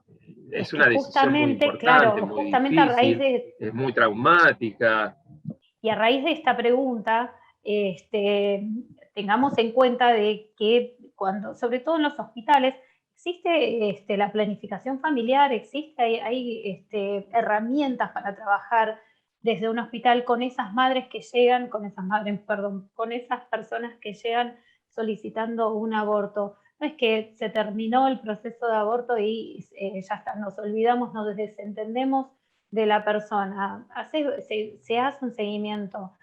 Es es que una decisión muy justamente, importante, claro, muy justamente a raíz difícil, de, es muy traumática. y a raíz de esta pregunta, tengamos en cuenta de que cuando, sobre todo en los hospitales, existe la planificación familiar, existe, hay herramientas para trabajar desde un hospital con esas madres que llegan, con esas madres, perdón, con esas personas que llegan solicitando un aborto. No es que se terminó el proceso de aborto y ya está, nos olvidamos, nos desentendemos de la persona. Se hace un seguimiento.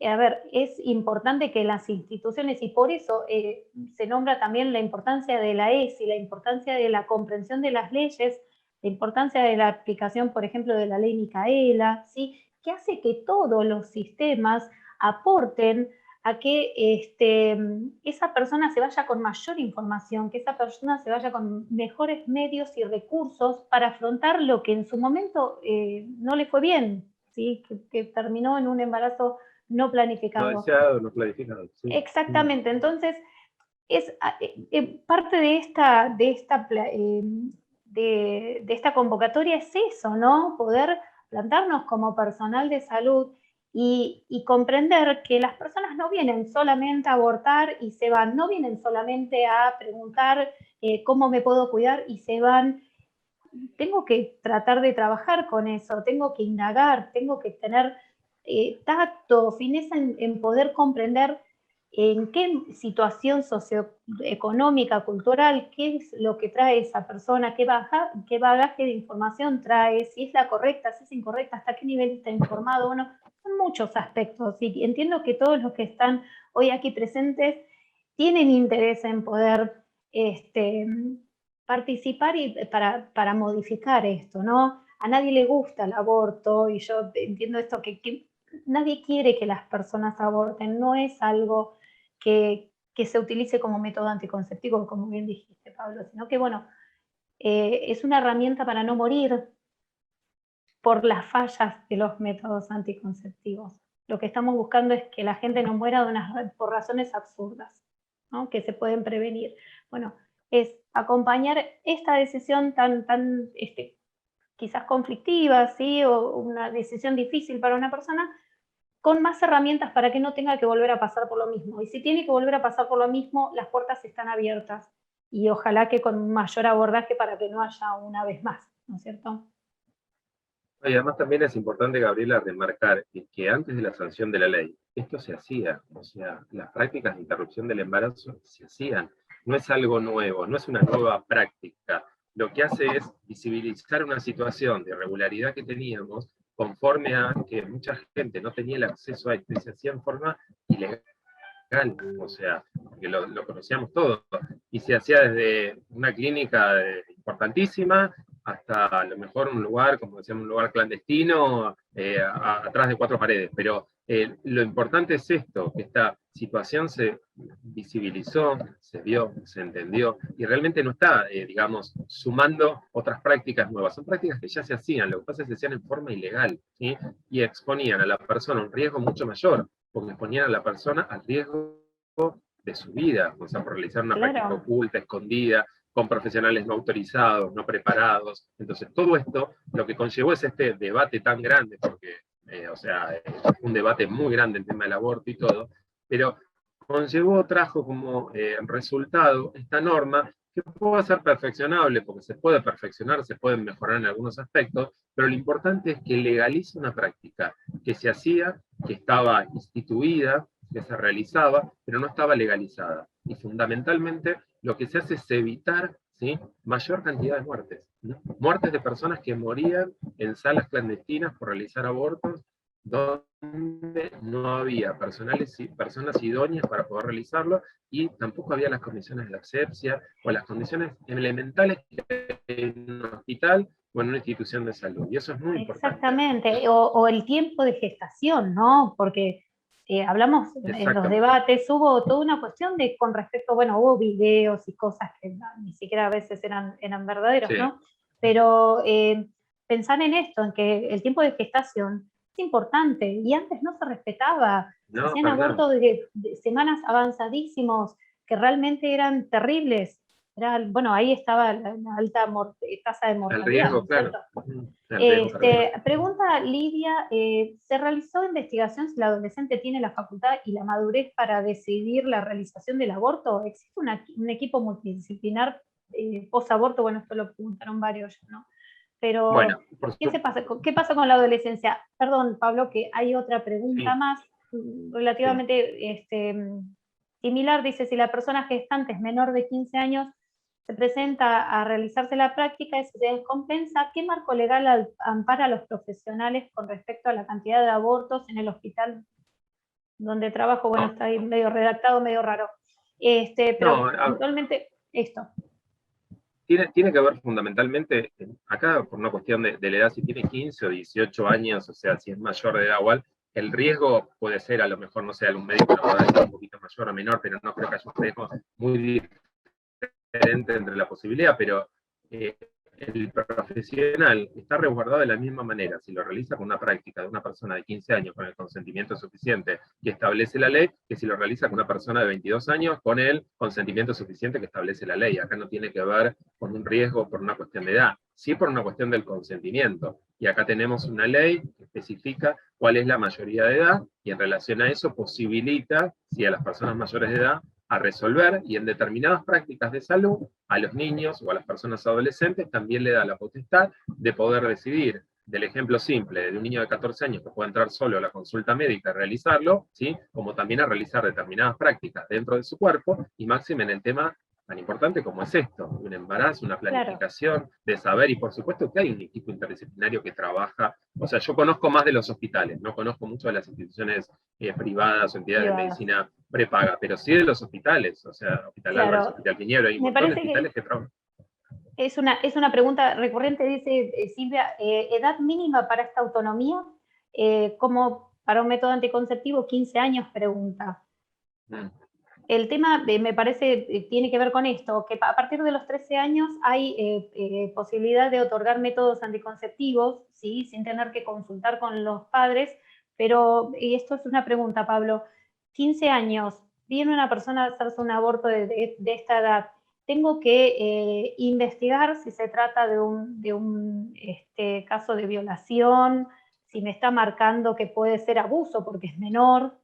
A ver, es importante que las instituciones, y por eso se nombra también la importancia de la ESI, la importancia de la comprensión de las leyes, la importancia de la aplicación, por ejemplo, de la ley Micaela, ¿sí? Que hace que todos los sistemas aporten a que esa persona se vaya con mayor información, que esa persona se vaya con mejores medios y recursos para afrontar lo que en su momento no le fue bien, ¿sí? Que terminó en un embarazo no No planificado. deseado, no planificado. Sí. Exactamente, entonces es parte de esta convocatoria es eso, ¿no? Poder plantarnos como personal de salud y comprender que las personas no vienen solamente a abortar y se van, no vienen solamente a preguntar cómo me puedo cuidar y se van. Tengo que tratar de trabajar con eso, tengo que indagar, tengo que tener tacto, fineza en poder comprender en qué situación socioeconómica, cultural, qué es lo que trae esa persona, qué bagaje de información trae, si es la correcta, si es incorrecta, hasta qué nivel está informado. Bueno, son muchos aspectos y entiendo que todos los que están hoy aquí presentes tienen interés en poder participar y para modificar esto, ¿no? A nadie le gusta el aborto y yo entiendo esto que nadie quiere que las personas aborten, no es algo que se utilice como método anticonceptivo, como bien dijiste, Pablo, sino que, bueno, es una herramienta para no morir por las fallas de los métodos anticonceptivos. Lo que estamos buscando es que la gente no muera por razones absurdas, ¿no? Que se pueden prevenir. Bueno, es acompañar esta decisión tan quizás conflictiva, ¿sí? O una decisión difícil para una persona, con más herramientas para que no tenga que volver a pasar por lo mismo. Y si tiene que volver a pasar por lo mismo, las puertas están abiertas. Y ojalá que con mayor abordaje para que no haya una vez más, ¿no es cierto? Y además también es importante, Gabriela, remarcar que antes de la sanción de la ley, esto se hacía, o sea, las prácticas de interrupción del embarazo se hacían. No es algo nuevo, no es una nueva práctica. Lo que hace es visibilizar una situación de irregularidad que teníamos conforme a que mucha gente no tenía el acceso a esto y se hacía en forma ilegal, o sea, que lo conocíamos todos, y se hacía desde una clínica importantísima hasta a lo mejor un lugar, como decíamos, un lugar clandestino, atrás de cuatro paredes, pero lo importante es esto, que esta situación se visibilizó, se vio, se entendió, y realmente no está, digamos, sumando otras prácticas nuevas, son prácticas que ya se hacían, lo que pasa es que se hacían en forma ilegal, ¿sí? Y exponían a la persona a un riesgo mucho mayor, porque exponían a la persona al riesgo de su vida, o sea, por realizar una práctica Claro. oculta, escondida, con profesionales no autorizados, no preparados. Entonces, todo esto lo que conllevó es este debate tan grande, porque, o sea, un debate muy grande el tema del aborto y todo, pero conllevó, trajo como resultado esta norma que puede ser perfeccionable, porque se puede perfeccionar, se pueden mejorar en algunos aspectos, pero lo importante es que legalice una práctica que se hacía, que estaba instituida, que se realizaba, pero no estaba legalizada. Y fundamentalmente lo que se hace es evitar, ¿sí?, mayor cantidad de muertes, ¿no? Muertes de personas que morían en salas clandestinas por realizar abortos, donde no había personas idóneas para poder realizarlo, y tampoco había las condiciones de asepsia o las condiciones elementales en un hospital o en una institución de salud. Y eso es muy importante. Exactamente, o el tiempo de gestación, ¿no? Porque hablamos en los Exactamente. debates, hubo toda una cuestión de con respecto, bueno, hubo videos y cosas que ni siquiera a veces eran verdaderos, Sí. ¿no? Pero pensar en esto, en que el tiempo de gestación es importante y antes no se respetaba, se No, hacían para nada. abortos de semanas avanzadísimos que realmente eran terribles. Era, bueno, ahí estaba la alta tasa de El mortalidad, ¿no riesgo, es cierto? claro. El riesgo cardíaco. Pregunta Lidia, ¿se realizó investigación si la adolescente tiene la facultad y la madurez para decidir la realización del aborto? ¿Existe un equipo multidisciplinar post-aborto? Bueno, esto lo preguntaron varios, ¿no? Pero, Bueno, por ¿qué pasa con la adolescencia? Perdón, Pablo, que hay otra pregunta sí, más sí. relativamente similar. Dice, si la persona gestante es menor de 15 años, se presenta a realizarse la práctica y se descompensa, ¿qué marco legal ampara a los profesionales con respecto a la cantidad de abortos en el hospital donde trabajo? Bueno, No, está ahí medio redactado, medio raro. Pero no, puntualmente esto. tiene que ver fundamentalmente, acá por una cuestión de la edad, si tiene 15 o 18 años, o sea, si es mayor de edad igual, el riesgo puede ser, a lo mejor, no sé, algún médico lo va a decir un poquito mayor o menor, pero no creo que haya un riesgo muy diferente entre la posibilidad, pero eh, el profesional está resguardado de la misma manera si lo realiza con una práctica de una persona de 15 años con el consentimiento suficiente que establece la ley, que si lo realiza con una persona de 22 años con el consentimiento suficiente que establece la ley. Acá no tiene que ver con un riesgo por una cuestión de edad, sí por una cuestión del consentimiento. Y acá tenemos una ley que especifica cuál es la mayoría de edad y en relación a eso posibilita, si a las personas mayores de edad, a resolver, y en determinadas prácticas de salud a los niños o a las personas adolescentes también le da la potestad de poder decidir. Del ejemplo simple de un niño de 14 años que puede entrar solo a la consulta médica a realizarlo, ¿sí?, como también a realizar determinadas prácticas dentro de su cuerpo, y máximo en el tema tan importante como es esto, un embarazo, una Claro, planificación de saber, y por supuesto que hay un equipo interdisciplinario que trabaja, o sea, yo conozco más de los hospitales, no conozco mucho de las instituciones privadas o entidades de privadas. medicina prepaga, pero sí de los hospitales, o sea, Hospital Álvarez, Claro, Hospital Piñero, hay un me montón de parece que hospitales que trabajan. es una pregunta recurrente, dice Silvia, ¿edad mínima para esta autonomía? ¿Cómo para un método anticonceptivo? 15 años, pregunta. Mm. El tema, me parece, tiene que ver con esto, que a partir de los 13 años hay posibilidad de otorgar métodos anticonceptivos, ¿sí?, sin tener que consultar con los padres, pero, y esto es una pregunta, Pablo, 15 años, viene una persona a hacerse un aborto de esta edad, tengo que investigar si se trata de un caso de violación, si me está marcando que puede ser abuso porque es menor.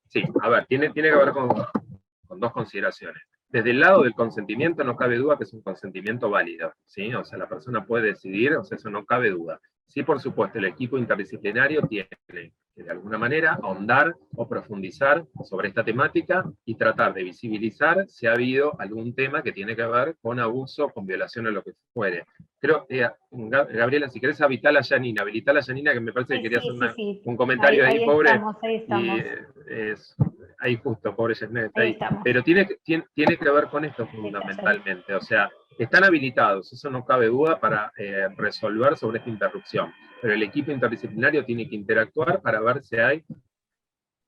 Sí, a ver, tiene que ver con dos consideraciones. Desde el lado del consentimiento no cabe duda que es un consentimiento válido, ¿sí? O sea, la persona puede decidir, o sea, eso no cabe duda. Sí, por supuesto, el equipo interdisciplinario tiene que de alguna manera ahondar o profundizar sobre esta temática y tratar de visibilizar si ha habido algún tema que tiene que ver con abuso, con violación o lo que fuere. Creo, Gabriela, si querés habilitar a Janina, que me parece que quería hacer un comentario ahí, pobre. Ahí estamos. Ahí justo, pobre Janet, Ahí ahí. estamos. Pero tiene que ver con esto fundamentalmente, o sea, están habilitados, eso no cabe duda, para resolver sobre esta interrupción, pero el equipo interdisciplinario tiene que interactuar para ver si hay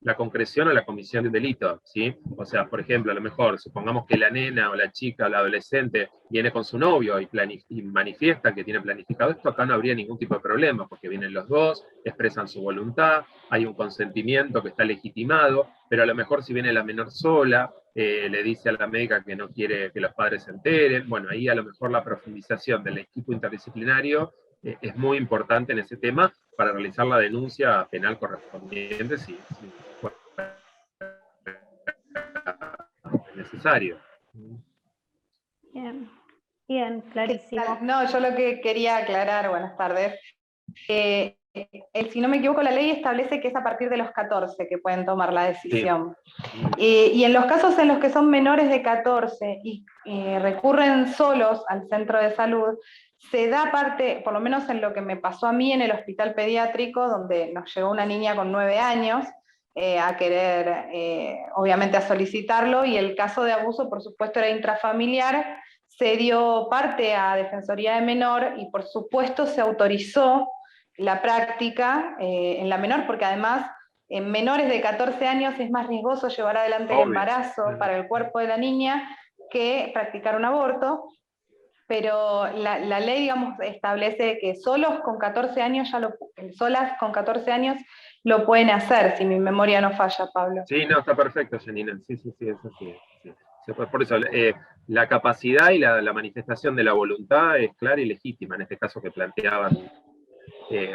la concreción o la comisión de un delito, ¿sí? O sea, por ejemplo, a lo mejor, supongamos que la nena o la chica o la adolescente viene con su novio y manifiesta que tiene planificado esto, acá no habría ningún tipo de problema, porque vienen los dos, expresan su voluntad, hay un consentimiento que está legitimado, pero a lo mejor si viene la menor sola, le dice a la médica que no quiere que los padres se enteren, bueno, ahí a lo mejor la profundización del equipo interdisciplinario es muy importante en ese tema para realizar la denuncia penal correspondiente si necesario. Bien, bien, clarísimo. No, yo lo que quería aclarar, buenas tardes, si no me equivoco, la ley establece que es a partir de los 14 que pueden tomar la decisión. Sí. Y en los casos en los que son menores de 14 y recurren solos al centro de salud, se da parte, por lo menos en lo que me pasó a mí en el hospital pediátrico, donde nos llegó una niña con 9 años, a querer, obviamente, a solicitarlo, y el caso de abuso, por supuesto, era intrafamiliar, se dio parte a Defensoría de Menor y, por supuesto, se autorizó la práctica en la menor, porque además en menores de 14 años es más riesgoso llevar adelante el embarazo para el cuerpo de la niña que practicar un aborto, pero la ley, digamos, establece que solos con 14 años solas con 14 años lo pueden hacer, si mi memoria no falla, Pablo. Sí, no, está perfecto, Janina. Sí, eso sí. Por eso, la capacidad y la manifestación de la voluntad es clara y legítima, en este caso que planteaban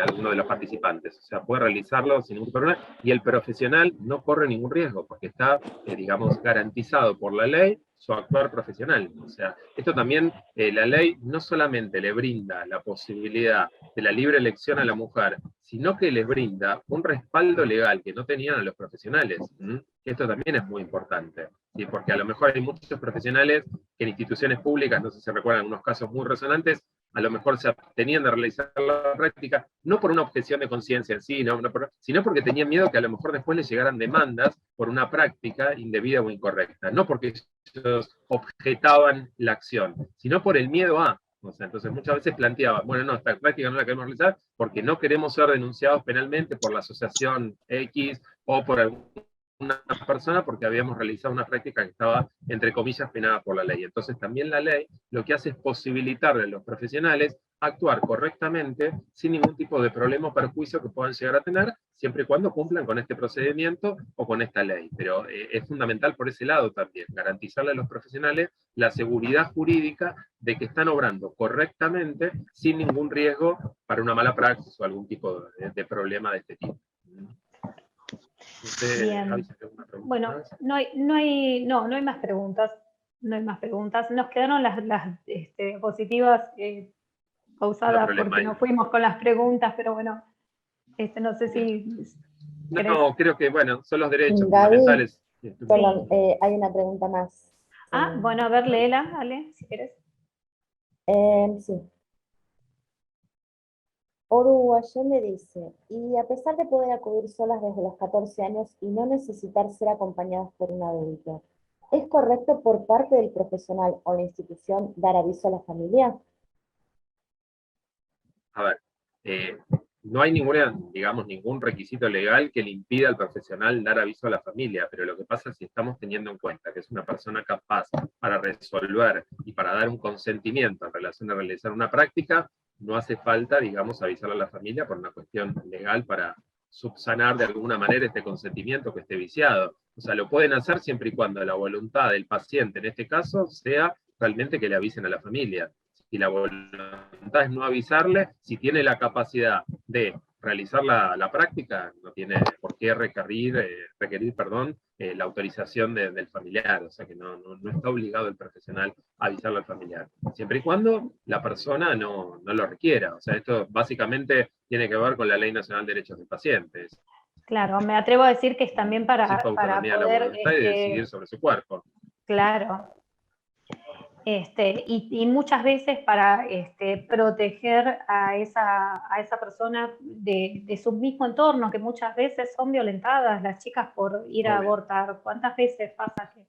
algunos de los participantes. O sea, puede realizarlo sin ningún problema, y el profesional no corre ningún riesgo, porque está, digamos, garantizado por la ley su actuar profesional. O sea, esto también, la ley no solamente le brinda la posibilidad de la libre elección a la mujer, sino que les brinda un respaldo legal que no tenían a los profesionales. Esto también es muy importante, ¿sí? Porque a lo mejor hay muchos profesionales que en instituciones públicas, no sé si se recuerdan unos casos muy resonantes, a lo mejor se abstenían de realizar la práctica, no por una objeción de conciencia en sí, sino porque tenían miedo que a lo mejor después les llegaran demandas por una práctica indebida o incorrecta, no porque ellos objetaban la acción, sino por el miedo a. O sea, entonces muchas veces planteaban, bueno, no, esta práctica no la queremos realizar porque no queremos ser denunciados penalmente por la asociación X o por una persona porque habíamos realizado una práctica que estaba, entre comillas, penada por la ley. Entonces también la ley lo que hace es posibilitarle a los profesionales actuar correctamente sin ningún tipo de problema o perjuicio que puedan llegar a tener, siempre y cuando cumplan con este procedimiento o con esta ley. Pero es fundamental por ese lado también, garantizarle a los profesionales la seguridad jurídica de que están obrando correctamente sin ningún riesgo para una mala praxis o algún tipo de problema de este tipo. Bien. Bueno, no hay más preguntas. No hay más preguntas. Nos quedaron las diapositivas pausadas porque no fuimos con las preguntas, pero bueno, no sé si... No, creo que, bueno, son los derechos fundamentales. Perdón, hay una pregunta más. Bueno, a ver, léela, Ale, si querés. Sí. Oru Allende dice, y a pesar de poder acudir solas desde los 14 años y no necesitar ser acompañadas por un adulto, ¿es correcto por parte del profesional o la institución dar aviso a la familia? A ver, no hay ningún requisito legal que le impida al profesional dar aviso a la familia, pero lo que pasa es que estamos teniendo en cuenta que es una persona capaz para resolver y para dar un consentimiento en relación a realizar una práctica, no hace falta, avisarle a la familia por una cuestión legal para subsanar de alguna manera este consentimiento que esté viciado. O sea, lo pueden hacer siempre y cuando la voluntad del paciente, en este caso, sea realmente que le avisen a la familia. Si la voluntad es no avisarle, si tiene la capacidad de realizar la práctica, no tiene por qué requerir la autorización del familiar, o sea que no está obligado el profesional a avisarle al familiar, siempre y cuando la persona no lo requiera. O sea, esto básicamente tiene que ver con la Ley Nacional de Derechos del Paciente. Claro, me atrevo a decir que es también para poder... y decidir sobre su cuerpo. Claro. Y muchas veces para proteger a esa persona de su mismo entorno, que muchas veces son violentadas las chicas por ir a abortar. ¿Cuántas veces pasa que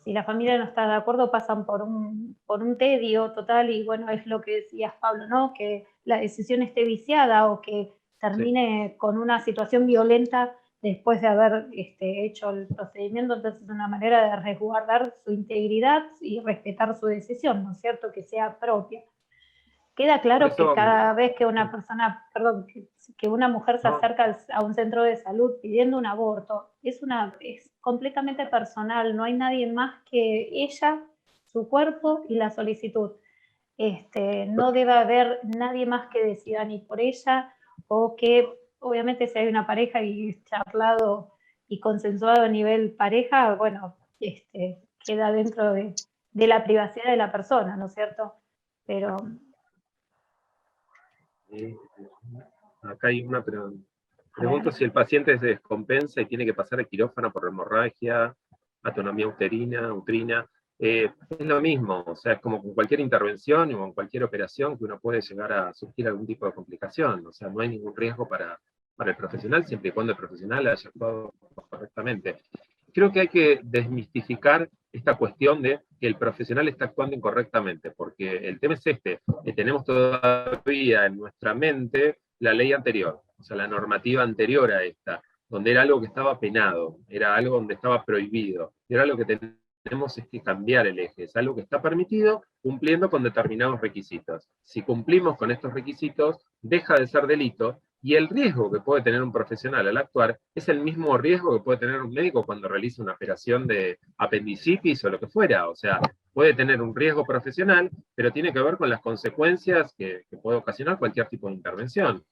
si la familia no está de acuerdo pasan por un tedio total? Y bueno, es lo que decías, Pablo, ¿no? Que la decisión esté viciada o que termine con una situación violenta después de haber hecho el procedimiento. Entonces es una manera de resguardar su integridad y respetar su decisión, ¿no es cierto?, que sea propia. Queda claro que cada vez que una persona, que una mujer se acerca a un centro de salud pidiendo un aborto, es completamente personal, no hay nadie más que ella, su cuerpo y la solicitud. No debe haber nadie más que decida ni por ella, o que obviamente si hay una pareja y charlado y consensuado a nivel pareja, bueno, queda dentro de la privacidad de la persona, ¿no es cierto? Pero... Acá hay una pregunta: si el paciente se descompensa y tiene que pasar el quirófano por hemorragia, atonomía uterina, es lo mismo, o sea, es como con cualquier intervención o con cualquier operación que uno puede llegar a surgir algún tipo de complicación. O sea, no hay ningún riesgo para el profesional, siempre y cuando el profesional haya actuado correctamente. Creo que hay que desmistificar esta cuestión de que el profesional está actuando incorrectamente, porque el tema es que tenemos todavía en nuestra mente la ley anterior, o sea, la normativa anterior a esta, donde era algo que estaba penado, era algo donde estaba prohibido, y ahora lo que tenemos es que cambiar el eje, es algo que está permitido cumpliendo con determinados requisitos. Si cumplimos con estos requisitos, deja de ser delito, y el riesgo que puede tener un profesional al actuar es el mismo riesgo que puede tener un médico cuando realiza una operación de apendicitis o lo que fuera. O sea, puede tener un riesgo profesional, pero tiene que ver con las consecuencias que puede ocasionar cualquier tipo de intervención.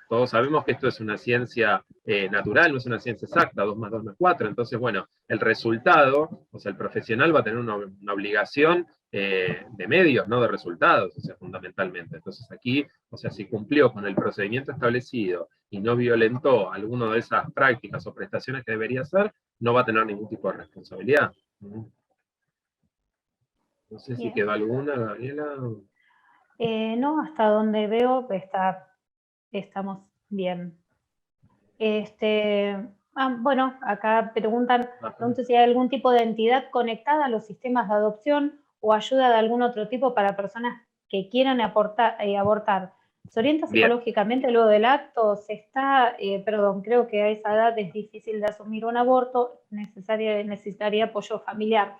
Todos sabemos que esto es una ciencia natural, no es una ciencia exacta, 2 más 2 no es 4, entonces, bueno, el resultado, o sea, el profesional va a tener una obligación de medios, no de resultados, o sea, fundamentalmente. Entonces aquí, o sea, si cumplió con el procedimiento establecido y no violentó alguna de esas prácticas o prestaciones que debería hacer, no va a tener ningún tipo de responsabilidad. No sé si quedó alguna, Gabriela. No, hasta donde veo estamos bien. Bueno, acá preguntan si hay algún tipo de entidad conectada a los sistemas de adopción o ayuda de algún otro tipo para personas que quieran abortar. ¿Se orienta psicológicamente luego del acto? Creo que a esa edad es difícil de asumir un aborto, necesitaría apoyo familiar.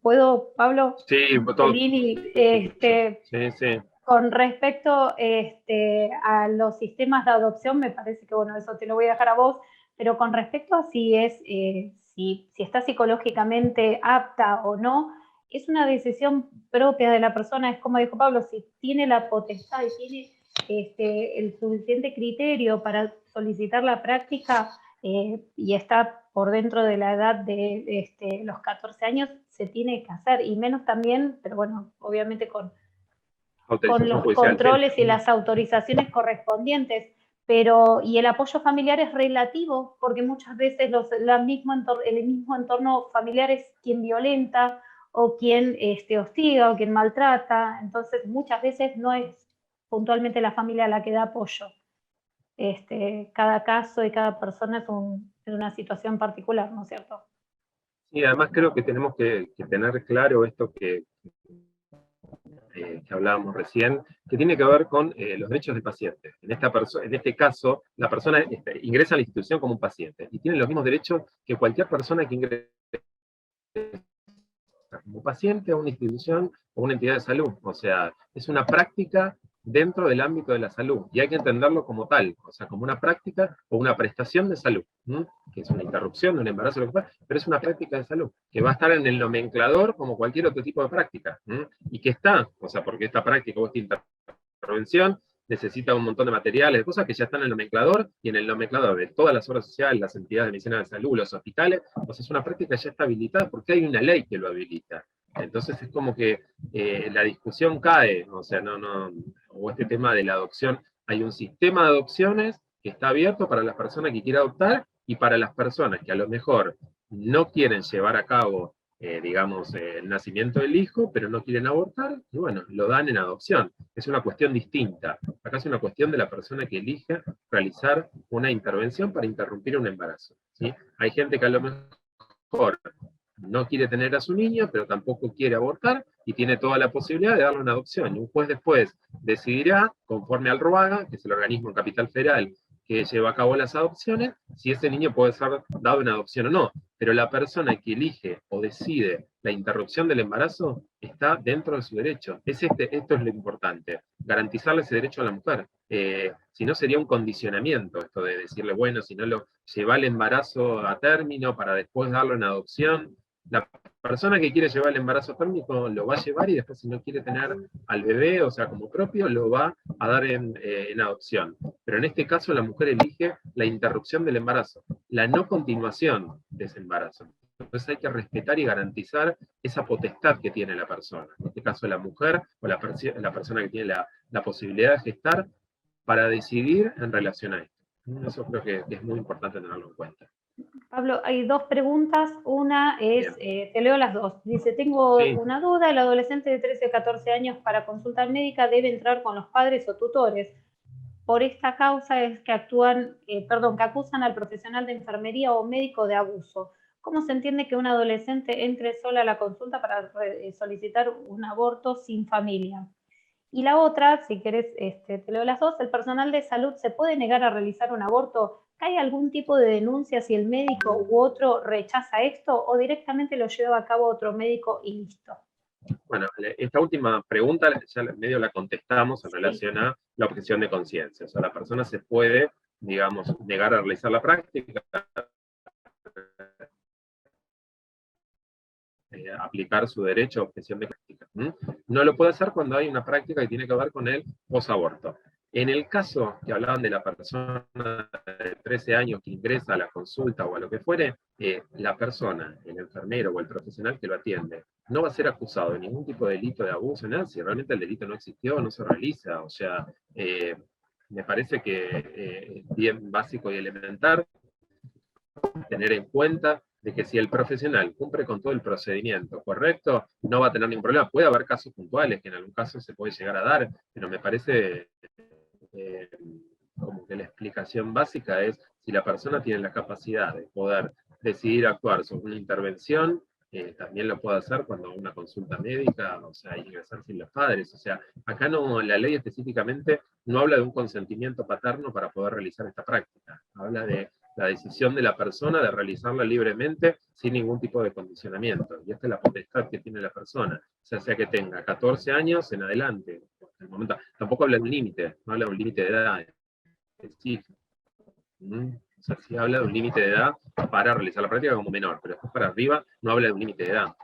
¿Puedo, Pablo? Sí, sí. Con respecto a los sistemas de adopción, me parece que, bueno, eso te lo voy a dejar a vos, pero con respecto a si está psicológicamente apta o no, es una decisión propia de la persona. Es como dijo Pablo, si tiene la potestad y tiene el suficiente criterio para solicitar la práctica y está por dentro de la edad de los 14 años, se tiene que hacer, y menos también, pero bueno, obviamente con los controles y las autorizaciones correspondientes. Y el apoyo familiar es relativo, porque muchas veces el mismo entorno familiar es quien violenta o quien hostiga o quien maltrata. Entonces muchas veces no es puntualmente la familia la que da apoyo. Cada caso y cada persona es una situación particular, ¿no es cierto? Sí, además creo que tenemos que tener claro esto que hablábamos recién, que tiene que ver con los derechos del paciente. En este caso, la persona ingresa a la institución como un paciente y tiene los mismos derechos que cualquier persona que ingrese como paciente a una institución o una entidad de salud. O sea, es una práctica dentro del ámbito de la salud, y hay que entenderlo como tal, o sea, como una práctica o una prestación de salud, que es una interrupción de un embarazo, lo que fuera, pero es una práctica de salud, que va a estar en el nomenclador como cualquier otro tipo de práctica, y que está, o sea, porque esta práctica o esta intervención necesita un montón de materiales, de cosas que ya están en el nomenclador, y en el nomenclador de todas las obras sociales, las entidades de medicina de salud, los hospitales, o sea, es una práctica que ya está habilitada porque hay una ley que lo habilita. Entonces es como que la discusión cae, o sea, o este tema de la adopción, hay un sistema de adopciones que está abierto para las personas que quieran adoptar y para las personas que a lo mejor no quieren llevar a cabo, digamos, el nacimiento del hijo, pero no quieren abortar, y bueno, lo dan en adopción. Es una cuestión distinta. Acá es una cuestión de la persona que elige realizar una intervención para interrumpir un embarazo, ¿sí? Hay gente que a lo mejor no quiere tener a su niño, pero tampoco quiere abortar, y tiene toda la posibilidad de darle una adopción. Y un juez después decidirá, conforme al RUAGA, que es el organismo en Capital Federal que lleva a cabo las adopciones, si ese niño puede ser dado en adopción o no. Pero la persona que elige o decide la interrupción del embarazo está dentro de su derecho. Esto es lo importante, garantizarle ese derecho a la mujer. Si no, sería un condicionamiento esto de decirle, bueno, si no lo lleva el embarazo a término para después darlo en adopción. La persona que quiere llevar el embarazo térmico lo va a llevar, y después, si no quiere tener al bebé, o sea, como propio, lo va a dar en adopción. Pero en este caso la mujer elige la interrupción del embarazo, la no continuación de ese embarazo. Entonces hay que respetar y garantizar esa potestad que tiene la persona, en este caso la mujer o la persona que tiene la posibilidad de gestar, para decidir en relación a esto. Eso creo que es muy importante tenerlo en cuenta. Pablo, hay dos preguntas. Una es, te leo las dos. Dice, tengo una duda, el adolescente de 13 a 14 años para consulta médica debe entrar con los padres o tutores. Por esta causa es que que acusan al profesional de enfermería o médico de abuso. ¿Cómo se entiende que un adolescente entre sola a la consulta para solicitar un aborto sin familia? Y la otra, si querés, te leo las dos, ¿el personal de salud se puede negar a realizar un aborto? ¿Hay algún tipo de denuncia si el médico u otro rechaza esto, o directamente lo lleva a cabo otro médico y listo? Bueno, esta última pregunta ya medio la contestamos en relación a la objeción de conciencia. O sea, la persona se puede, digamos, negar a realizar la práctica, aplicar su derecho a objeción de práctica. No lo puede hacer cuando hay una práctica que tiene que ver con el posaborto. En el caso que hablaban de la persona de 13 años que ingresa a la consulta o a lo que fuere, la persona, el enfermero o el profesional que lo atiende, no va a ser acusado de ningún tipo de delito de abuso, nada, si realmente el delito no existió, no se realiza. O sea, me parece que es bien básico y elemental tener en cuenta de que si el profesional cumple con todo el procedimiento correcto, no va a tener ningún problema. Puede haber casos puntuales que en algún caso se puede llegar a dar, pero me parece como que la explicación básica es si la persona tiene la capacidad de poder decidir actuar sobre una intervención, también lo puede hacer cuando una consulta médica, o sea, ingresar sin los padres. O sea, acá no, la ley específicamente no habla de un consentimiento paterno para poder realizar esta práctica. Habla de la decisión de la persona de realizarla libremente sin ningún tipo de condicionamiento. Y esta es la potestad que tiene la persona, sea que tenga 14 años en adelante. En el momento, tampoco habla de un límite, no habla de un límite de edad específico. O sea, sí habla de un límite de edad para realizar la práctica como menor, pero después para arriba no habla de un límite de edad.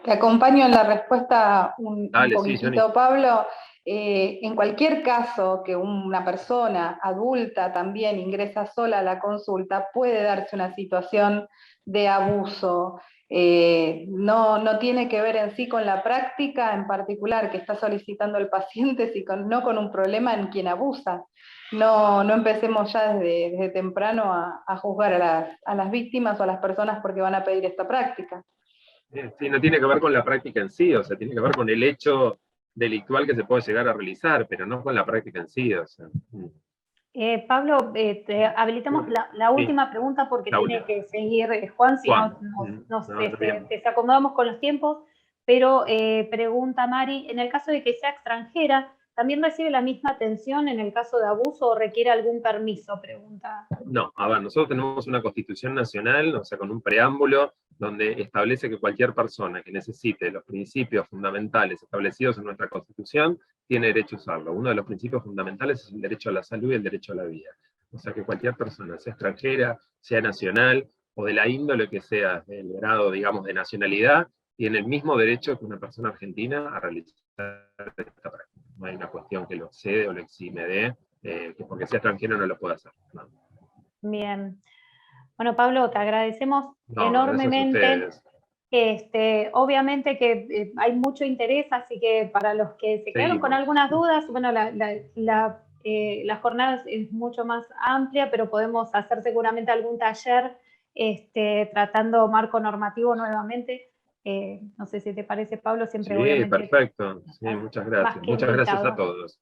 Te acompaño en la respuesta un poquitito, sí, Pablo. En cualquier caso que una persona adulta también ingresa sola a la consulta, puede darse una situación de abuso. No tiene que ver en sí con la práctica en particular que está solicitando el paciente, sino con un problema en quien abusa. No empecemos ya desde temprano a juzgar a las víctimas o a las personas porque van a pedir esta práctica. Sí, no tiene que ver con la práctica en sí, o sea, tiene que ver con el hecho delictual que se puede llegar a realizar, pero no con la práctica en sí. O sea. Pablo, te habilitamos la última pregunta porque tiene que seguir Juan, si no nos desacomodamos con los tiempos, pero pregunta Mari, en el caso de que sea extranjera, ¿también recibe la misma atención en el caso de abuso o requiere algún permiso? Pregunta. No, a ver, nosotros tenemos una Constitución Nacional, o sea, con un preámbulo donde establece que cualquier persona que necesite los principios fundamentales establecidos en nuestra Constitución tiene derecho a usarlo. Uno de los principios fundamentales es el derecho a la salud y el derecho a la vida. O sea que cualquier persona, sea extranjera, sea nacional, o de la índole que sea, del grado, digamos, de nacionalidad, tiene el mismo derecho que una persona argentina a realizar esta práctica. No hay una cuestión que lo excede o lo exime de, que porque sea extranjero no lo puede hacer. No. Bien. Bueno, Pablo, te agradecemos enormemente. Gracias a ustedes. Obviamente que hay mucho interés, así que para los que se quedaron con algunas dudas, bueno, la jornada es mucho más amplia, pero podemos hacer seguramente algún taller tratando marco normativo nuevamente. No sé si te parece, Pablo, siempre Sí, obviamente. perfecto. Sí, muchas gracias. Muchas gracias a todos.